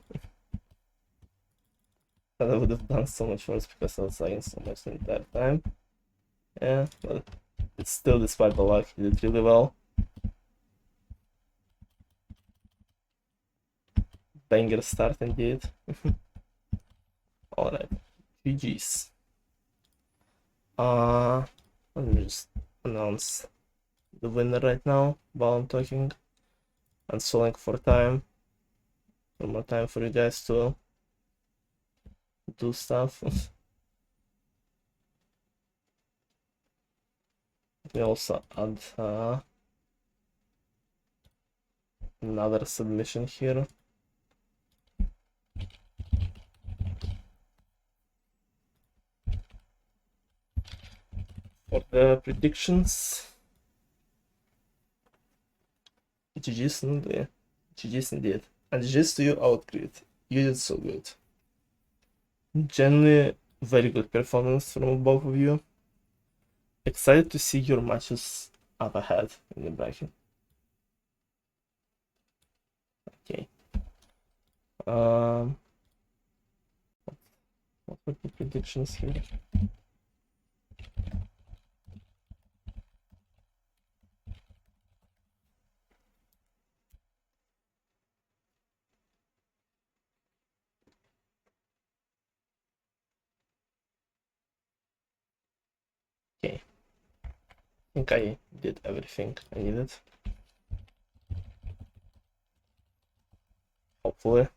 I would have done so much worse because I was lagging so much the entire time. Yeah, but it's still, despite the luck, he did really well. Banger start indeed. Alright, GG's. Let me just announce the winner right now while I'm talking and stalling for time. One more time for you guys to do stuff. We also add another submission here. For the predictions, GG's indeed. GG's indeed. And GG's to you, OutCrit. You did so good. Generally, very good performance from both of you. Excited to see your matches up ahead in the bracket. Okay. What were the predictions here? think I did everything I needed. Hopefully.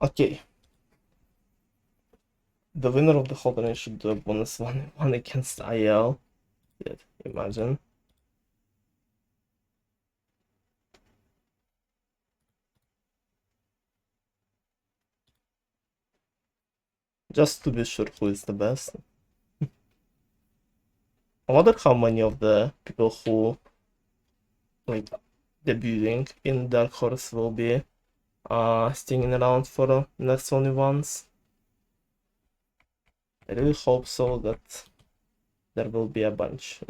Okay. The winner of the whole tournament should do a bonus one against IL. Did imagine. Just to be sure who is the best. I wonder how many of the people who like debuting in Dark Horse will be sticking around for the next only ones. I really hope so that there will be a bunch.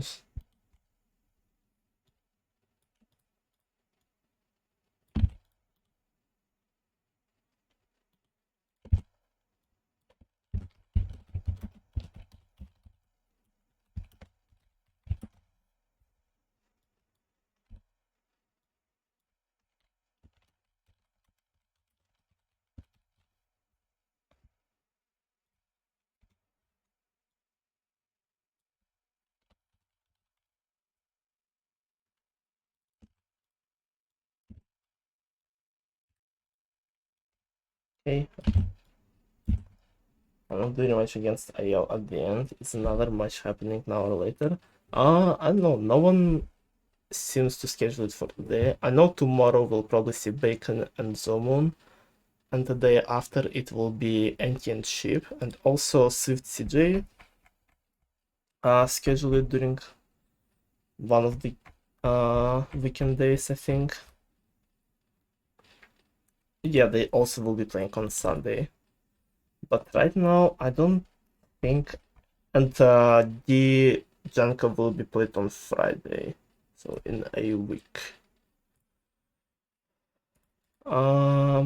Okay. I'm not doing much against IL at the end. It's another match happening now or later. I don't know. No one seems to schedule it for today. I know tomorrow we'll probably see Bacon and Zomoon, and the day after it will be Anki and Sheep, and also Swift CJ. Schedule it during one of the weekend days, I think. Yeah, they also will be playing on Sunday. But right now, I don't think. And the Janka will be played on Friday, so in a week. I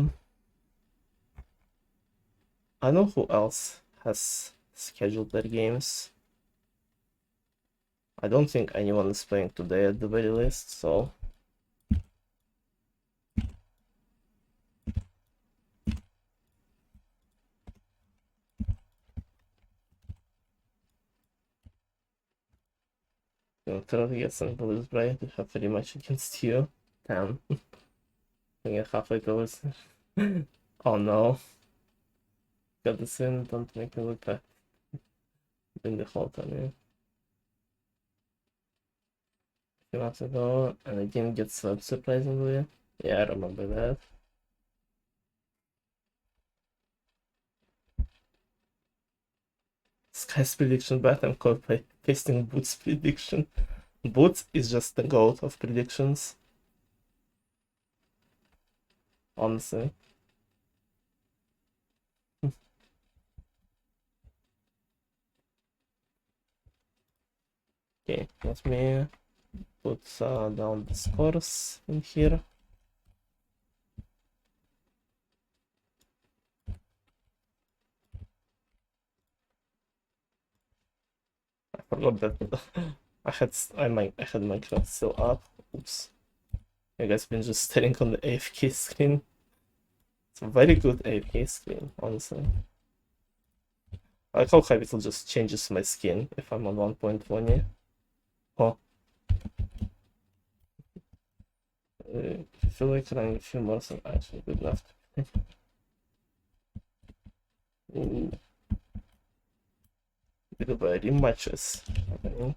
know who else has scheduled their games. I don't think anyone is playing today at the very least, so. Try to get some blues, right? To have very much against you. 10. I get halfway towards. Oh no. Got this in, don't make me look bad in the whole time, yeah. A few months ago, and the game gets swept surprisingly. Yeah, I remember that. Sky's prediction bet, I'm caught by pasting Boots' prediction. Boots is just the goat of predictions. Honestly. Okay, let me put down the scores in here. I forgot that I had Minecraft still up. Oops. You guys been just staring on the AFK screen. It's a very good AFK screen, honestly. I like how Habital just changes my skin if I'm on 1.1. Oh. I feel like running a few more is actually good enough. Bit of a rematches happening.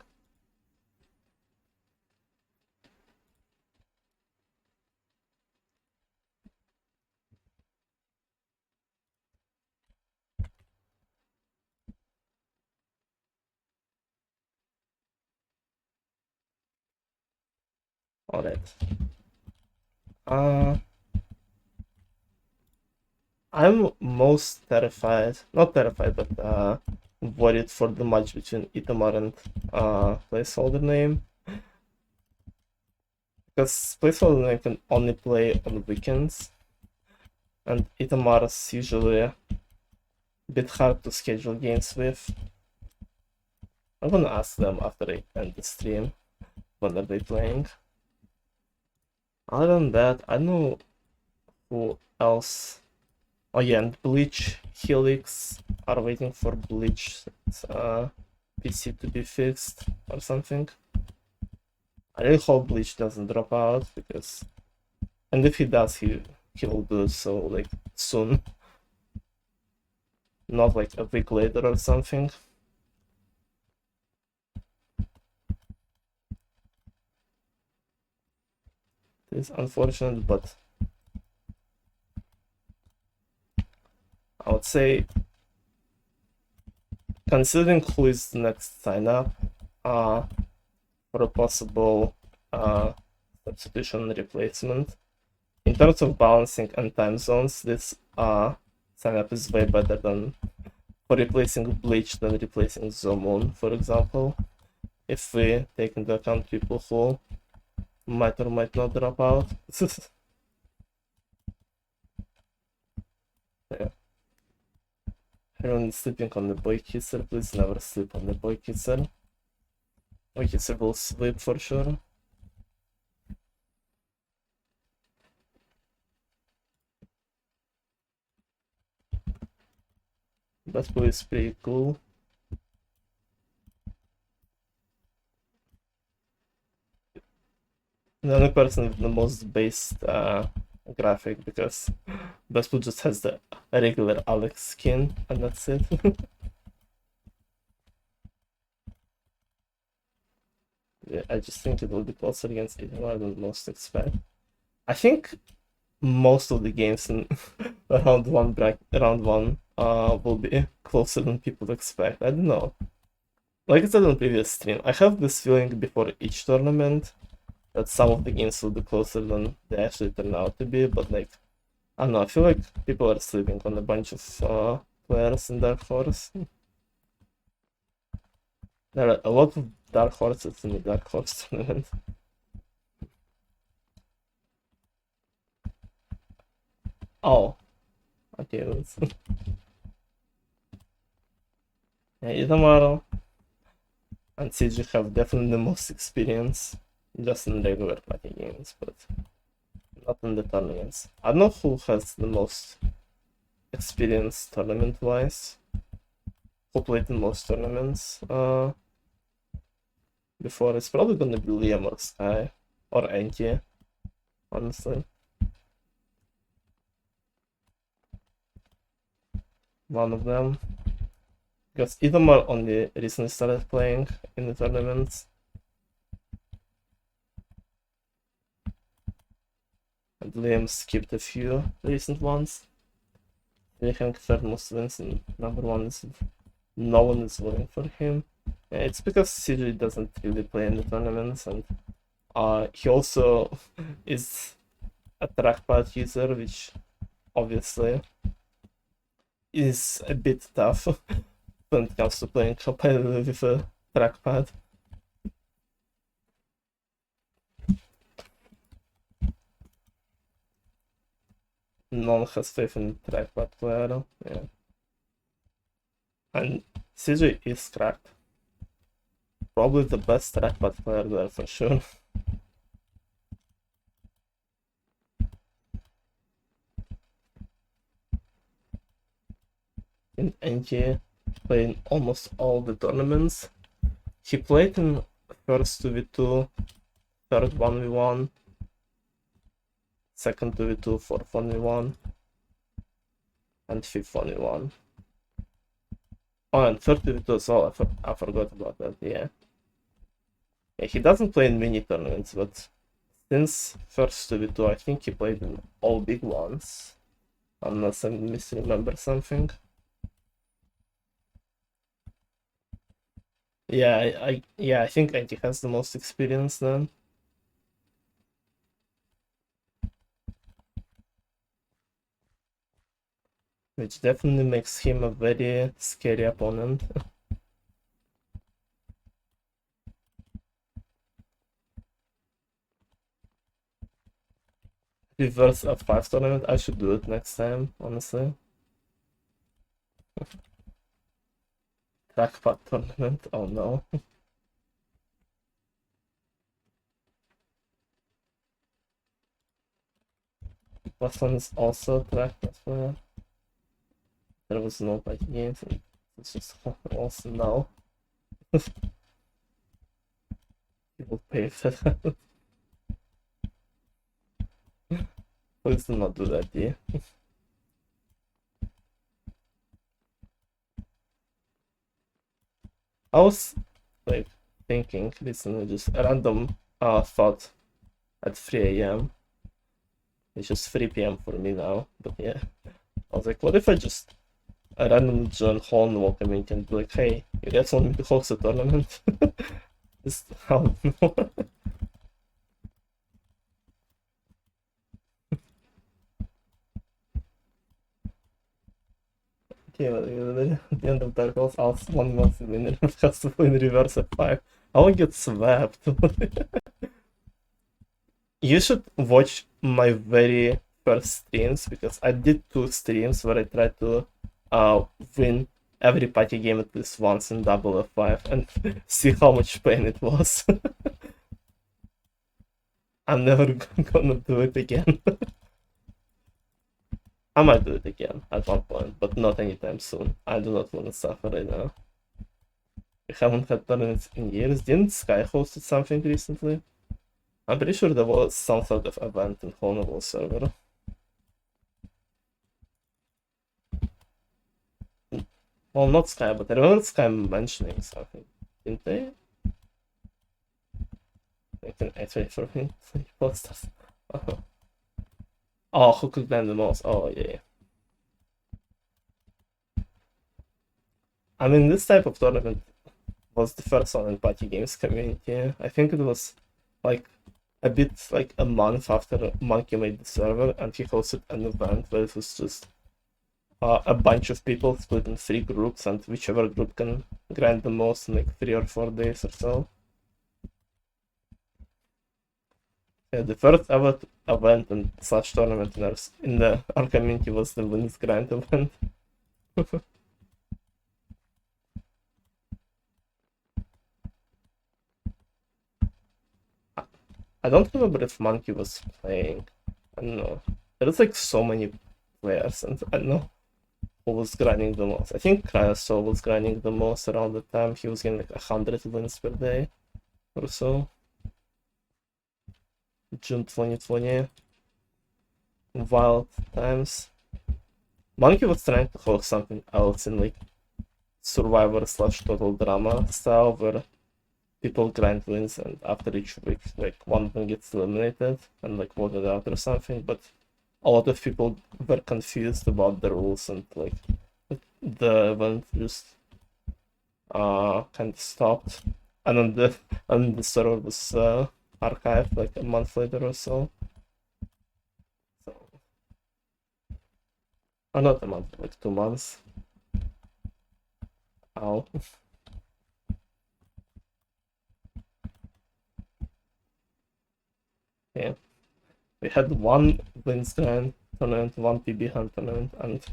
Alright. I'm most terrified, not terrified, but worried for the match between Itamar and placeholder name. Because placeholder name can only play on weekends, and Itamar is usually a bit hard to schedule games with. I'm gonna ask them after I end the stream when are they playing. Other than that, I don't know who else Oh yeah, and Bleach Helix are waiting for Bleach PC to be fixed or something. I really hope Bleach doesn't drop out because, and if he does, he will do so like soon, not like a week later or something. It's unfortunate, but I would say, considering who is the next sign up for a possible substitution replacement, in terms of balancing and time zones, this sign up is way better than for replacing Bleach than replacing Zomoon, for example. If we take into account people who might or might not drop out. Yeah. Everyone is sleeping on the boy kisser. Please never sleep on the boy kisser. Boy kisser will sleep for sure. That boy is pretty cool. The only person with the most based graphic, because Bestpool just has the regular Alex skin and that's it. Yeah, I just think it will be closer against Itamar than most expect. I think most of the games in round one will be closer than people expect. I don't know. Like I said on the previous stream, I have this feeling before each tournament that some of the games will be closer than they actually turn out to be, but like, I don't know, I feel like people are sleeping on a bunch of players in Dark Horse. There are a lot of Dark Horses in the Dark Horse tournament. Oh, okay, let's... Yeah, Itamaro and CG have definitely the most experience, just in regular party games, but not in the tournaments. I don't know who has the most experience tournament-wise. Who played in most tournaments before. It's probably gonna be Liam or Sky or Enki, honestly. One of them. Because Itamar only recently started playing in the tournaments. And Liam skipped a few recent ones. They have third most wins, and number one is no one is voting for him. Yeah, it's because CG doesn't really play in the tournaments, and he also is a trackpad user, which obviously is a bit tough when it comes to playing competitively with a trackpad. No one has faith in the trackpad player, yeah. And CJ is cracked. Probably the best trackpad player there for sure. And NG played almost all the tournaments. He played in first 2v2, third 1v1, second 2v2, fourth 1v1, and fifth 1v1. Oh, and third 2v2 as well, I forgot about that, yeah. Yeah, he doesn't play in mini tournaments, but since first 2v2, I think he played in all big ones, unless I misremember something. Yeah, I think Anti has the most experience then. Which definitely makes him a very scary opponent. Reverse F5 tournament, I should do it next time, honestly. Trackpad tournament, oh no. Plus one is also trackpad player. there was no fighting games, and it's just also now. People pay for that. Please do not do that, yeah. I was like thinking recently, just a random thought at 3 a.m. It's just 3 p.m. for me now, but yeah. I was like, what if I just randomly join Hornwall community and be like, hey, you guys want me to host a tournament? Just how Okay, at the end of Dark Souls, I'll one month winner has to play in reverse at 5. I will get swept. You should watch my very first streams, because I did 2 streams where I tried to win every party game at least once in double F5 and see how much pain it was. I'm never gonna do it again. I might do it again at one point, but not anytime soon. I do not want to suffer right now. We haven't had tournaments in years. Didn't Sky hosted something recently? I'm pretty sure there was some sort of event in Hornwall server. Well, not Sky, but I remember Sky mentioning something, didn't they? I can actually for me posters. Oh, who could blame the most? Oh yeah. I mean, this type of tournament was the first one in party games community. I think it was like a bit like a month after Monkey made the server, and he hosted an event where it was just a bunch of people split in 3 groups, and whichever group can grind the most in like 3 or 4 days or so. Yeah, the first ever event and such tournament in our community was the Wins Grind event. I don't remember if Monkey was playing. I don't know. There's like so many players, and I don't know who was grinding the most. I think Cryosoul was grinding the most around the time. He was getting like 100 wins per day or so. June 2020. Wild times. Monkey was trying to host something else in like Survivor / Total Drama style, where people grind wins, and after each week, like one of them gets eliminated and like voted out or something. But a lot of people were confused about the rules, and like the event just kind of stopped, and then the server was archived like a month later or so. Or not a month, like 2 months. Ow. Yeah. We had 1 Wins Grand tournament, 1 PB Hunt tournament, and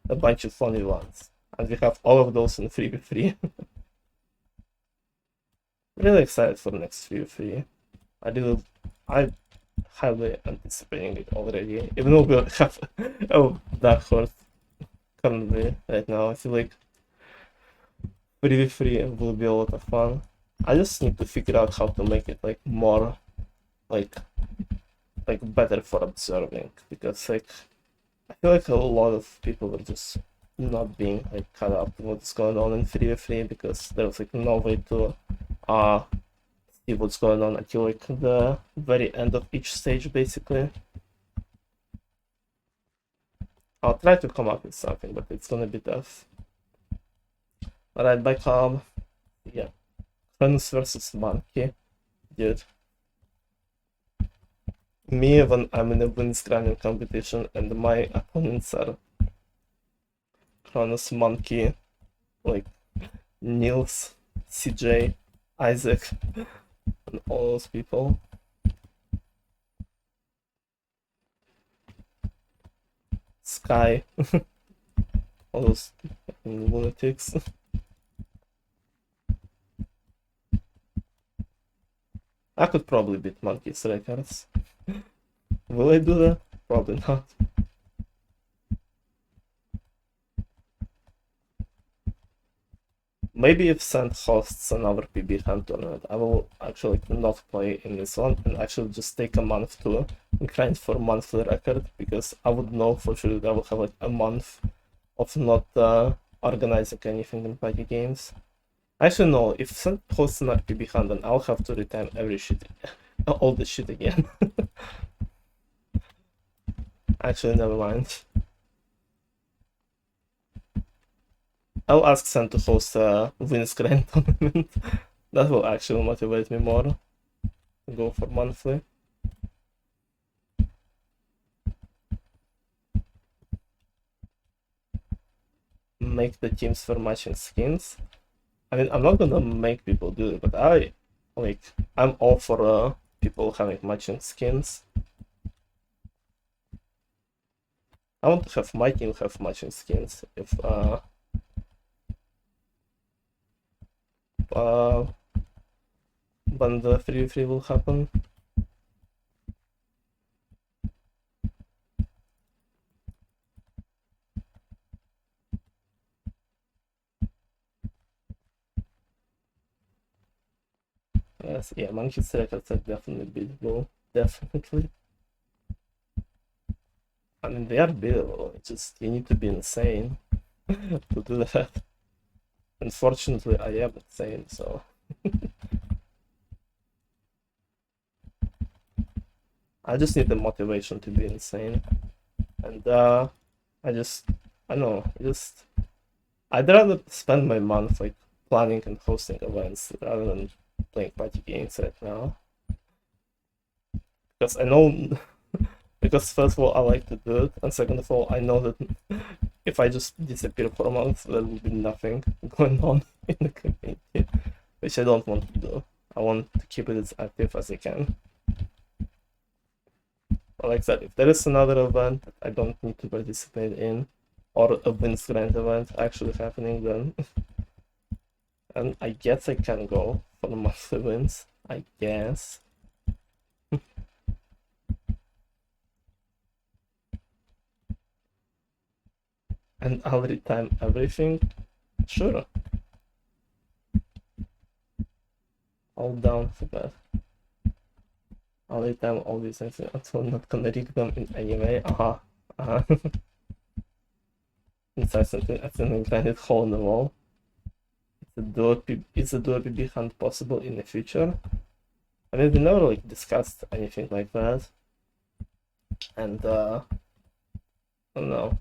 a bunch of funny ones. And we have all of those in 3v3. Really excited for the next 3v3. I'm highly anticipating it already. Even though we have Dark Horse currently right now, I feel like 3v3 will be a lot of fun. I just need to figure out how to make it like more like better for observing, because like I feel like a lot of people are just not being like caught up to what's going on in 3v3, because there's like no way to see what's going on until like the very end of each stage basically. I'll try to come up with something, but it's gonna be tough. Alright, bye Calm. Yeah. Friends versus Monkey. Dude. Me when I'm in a Wins grinding competition and my opponents are Cronus, Monkey, like Nils, CJ, Isaac, and all those people. Sky, all those lunatics. I could probably beat Monkey's records. Will I do that? Probably not. maybe if Sand hosts another PB hand tournament, I will actually not play in this one and actually just take a month to grind for monthly record, because I would know for sure that I will have like a month of not organizing anything in party games. Actually, no, if Sand hosts an RPB hand, then I'll have to retime every shit, all the shit again. Actually, never mind. I'll ask Sam to host a Wins Grand tournament. That will actually motivate me more to go for monthly. Make the teams for matching skins. I mean, I'm not gonna make people do it, but I'm all for people having matching skins. I want to have my team have matching skins if when the 3v3 will happen. Yes, yeah, Monkey's records are definitely beatable. Definitely. I mean, they are beatable. It's just you need to be insane to do that. Unfortunately, I am insane, so I just need the motivation to be insane. And I know, I'd rather spend my month like planning and hosting events rather than playing party games right now. Because I know, because first of all, I like to do it, and second of all, I know that if I just disappear for a month, there will be nothing going on in the community, which I don't want to do. I want to keep it as active as I can. Like I said, if there is another event that I don't need to participate in, or a Wins Grand event actually happening, then and I guess I can go for the monthly wins. I guess. And I'll retime everything. Sure. All down for that. I'll retime all these things until I'm not gonna rig them in any way. Inside something, accidentally grinded hole in the wall. Is a duo PB hunt possible in the future? I mean, we never like discussed anything like that. And I don't know.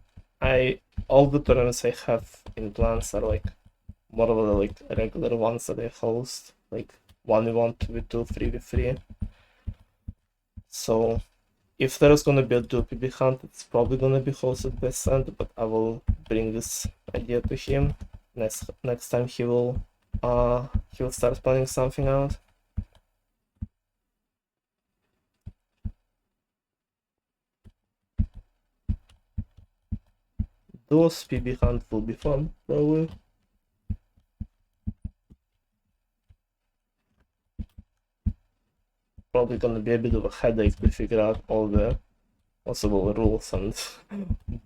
All the tournaments I have in plans are like more of the like regular ones that I host, like 1v1, 2v2, 3v3. So if there's gonna be a duo PB hunt, it's probably gonna be hosted by Sand, but I will bring this idea to him next time he will start planning something out. Those PB hunt will be fun, probably. Probably gonna be a bit of a headache to figure out all the possible rules and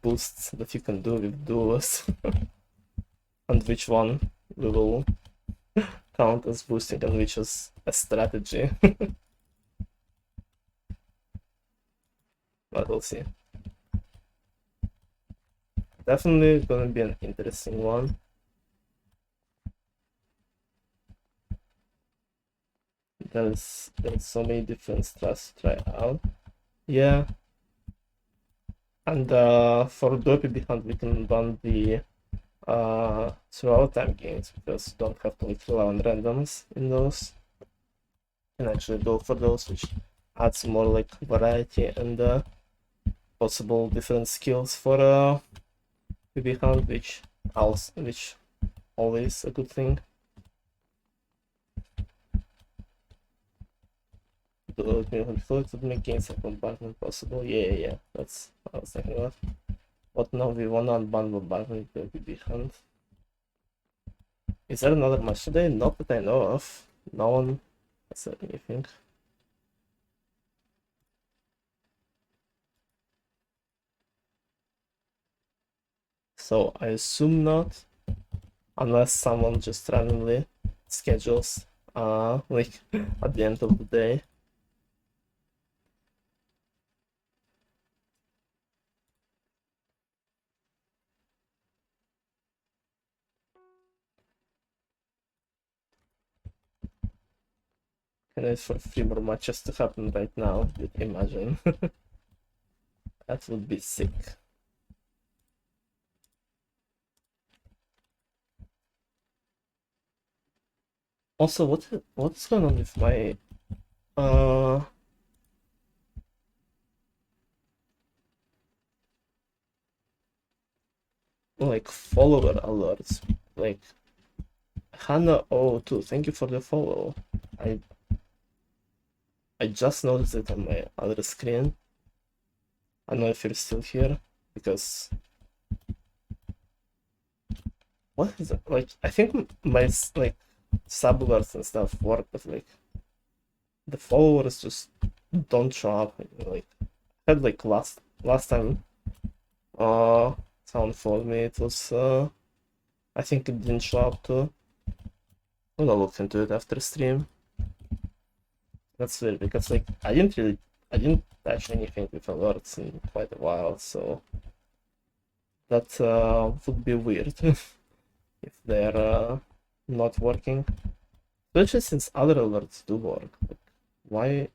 boosts that you can do with duos. And which one we will count as boosting and which is a strategy. But we'll see. Definitely gonna be an interesting one. There's so many different styles to try out. Yeah. And for Dopey Hunt we can run the throughout time games, because you don't have to like rely on randoms in those. You can actually go for those, which adds more like variety and possible different skills for PB Hunt, which always a good thing. To make games like bombardment possible. Yeah. That's what I was thinking of. But now we want to unban bombardment with the PB Hunt. Is there another match today? Not that I know of. No one said anything. So I assume not. unless someone just randomly schedules like at the end of the day. And it's for 3 more matches to happen right now, imagine. That would be sick. Also, what's going on with my like follower alerts? Like Hannah02, thank you for the follow. I just noticed it on my other screen. I don't know if you're still here because what is it? Like I think my like sub alerts and stuff work, but like the followers just don't show up. Like I had like last time someone followed me, it was I think it didn't show up too. I'm gonna look into it after stream. That's weird because like I didn't touch anything with alerts in quite a while, so that would be weird if they're not working. Especially since other alerts do work. Like,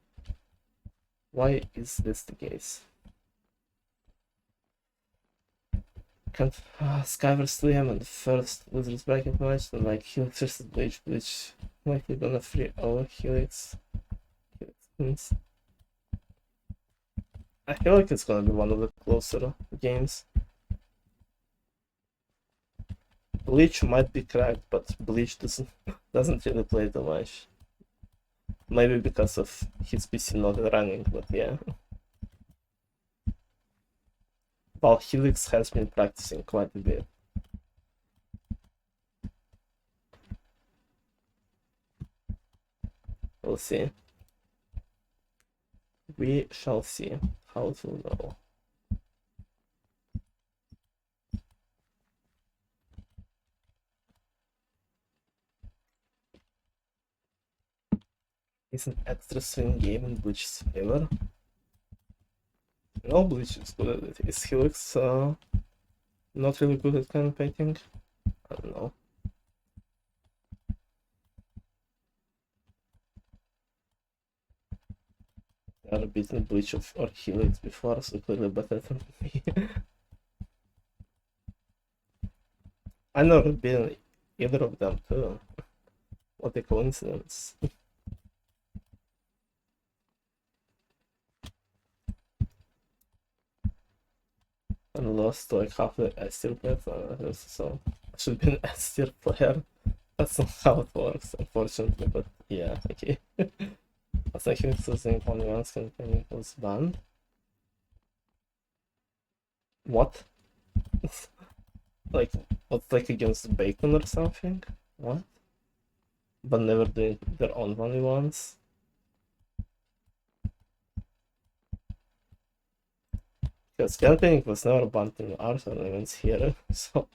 why is this the case? Can't Skywars 2M and the first losers bracket match, and like Helix versus Bleach likely gonna free all Helix. I feel like it's gonna be one of the closer games. Bleach might be cracked, but Bleach doesn't really play too much. Maybe because of his PC not running, but yeah. While Helix has been practicing quite a bit. We'll see. We shall see how it will go. Is an extra swing game in Bleach's favor? No, Bleach is good at it. Is Helix not really good at campaigning? I don't know. Never beaten Bleach or Helix before, so clearly better than me. I never beaten either of them too. What a coincidence. And lost to like half the S tier players, so I should be an S tier player. That's not how it works, unfortunately, but yeah, okay. I was thinking using only once campaign was banned. What? Like, what's like against bacon or something? What? But never doing their own only ones? Because campaigning was never banned in our tournaments here, so.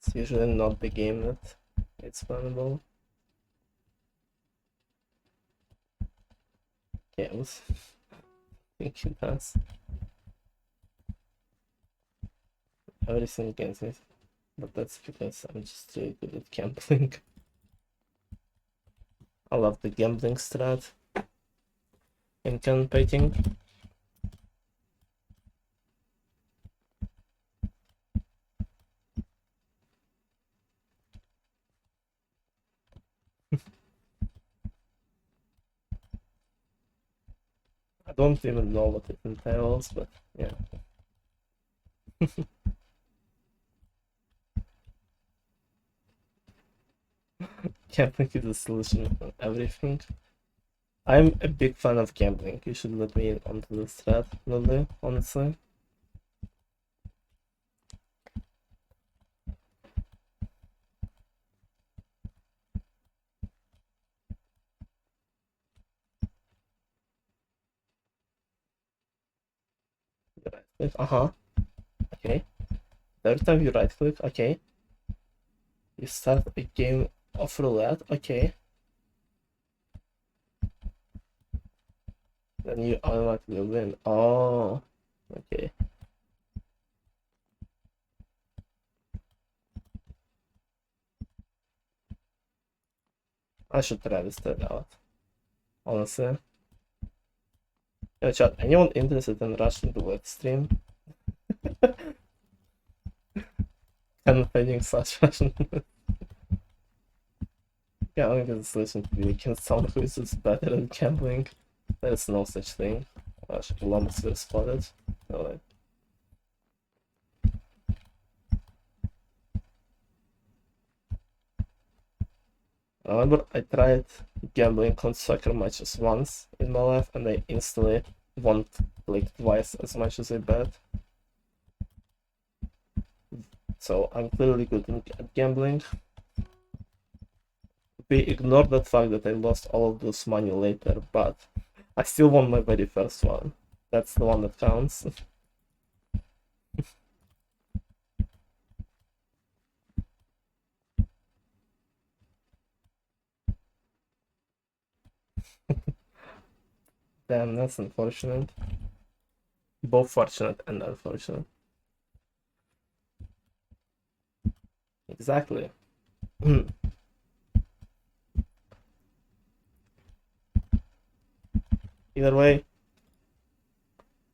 It's usually not the game that it's bannable. Yeah, I was thinking that's everything against it. But that's because I'm just really good at gambling. I love the gambling strat in campaigning. I don't even know what it entails, but yeah. Gambling is a solution for everything. I'm a big fan of gambling. You should let me in onto the strat, oNudli, honestly. Uh-huh. Okay. Every time you right click, okay. You start a game of roulette, okay. Then you automatically win. Oh, okay. I should try this that out, honestly. Yeah, chat, anyone interested in Russian roulette stream? I'm playing such Russian. Yeah, I think it's listen to you can sound who is better at gambling. There's no such thing. Columbus was spotted. Alright. I remember I tried gambling on soccer matches once in my life and I instantly won like twice as much as I bet. So I'm clearly good at gambling. We ignore that fact that I lost all of this money later, but I still won my very first one. That's the one that counts. Damn, that's unfortunate. Both fortunate and unfortunate. Exactly. Either way, I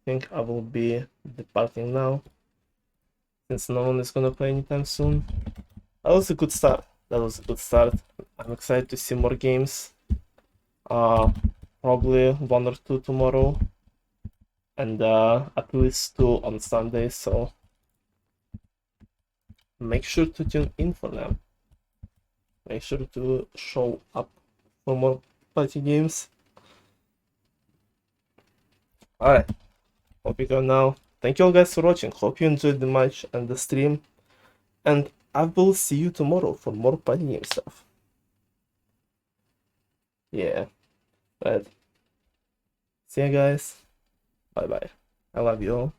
think I will be departing now, since no one is gonna play anytime soon. That was a good start. That was a good start. I'm excited to see more games. Probably one or two tomorrow, and at least two on Sunday. So make sure to tune in for them. Make sure to show up for more party games. Alright, hope you go now. Thank you all guys for watching. Hope you enjoyed the match and the stream. And I will see you tomorrow for more party game stuff. Yeah. Right. See you guys. Bye bye. I love you all.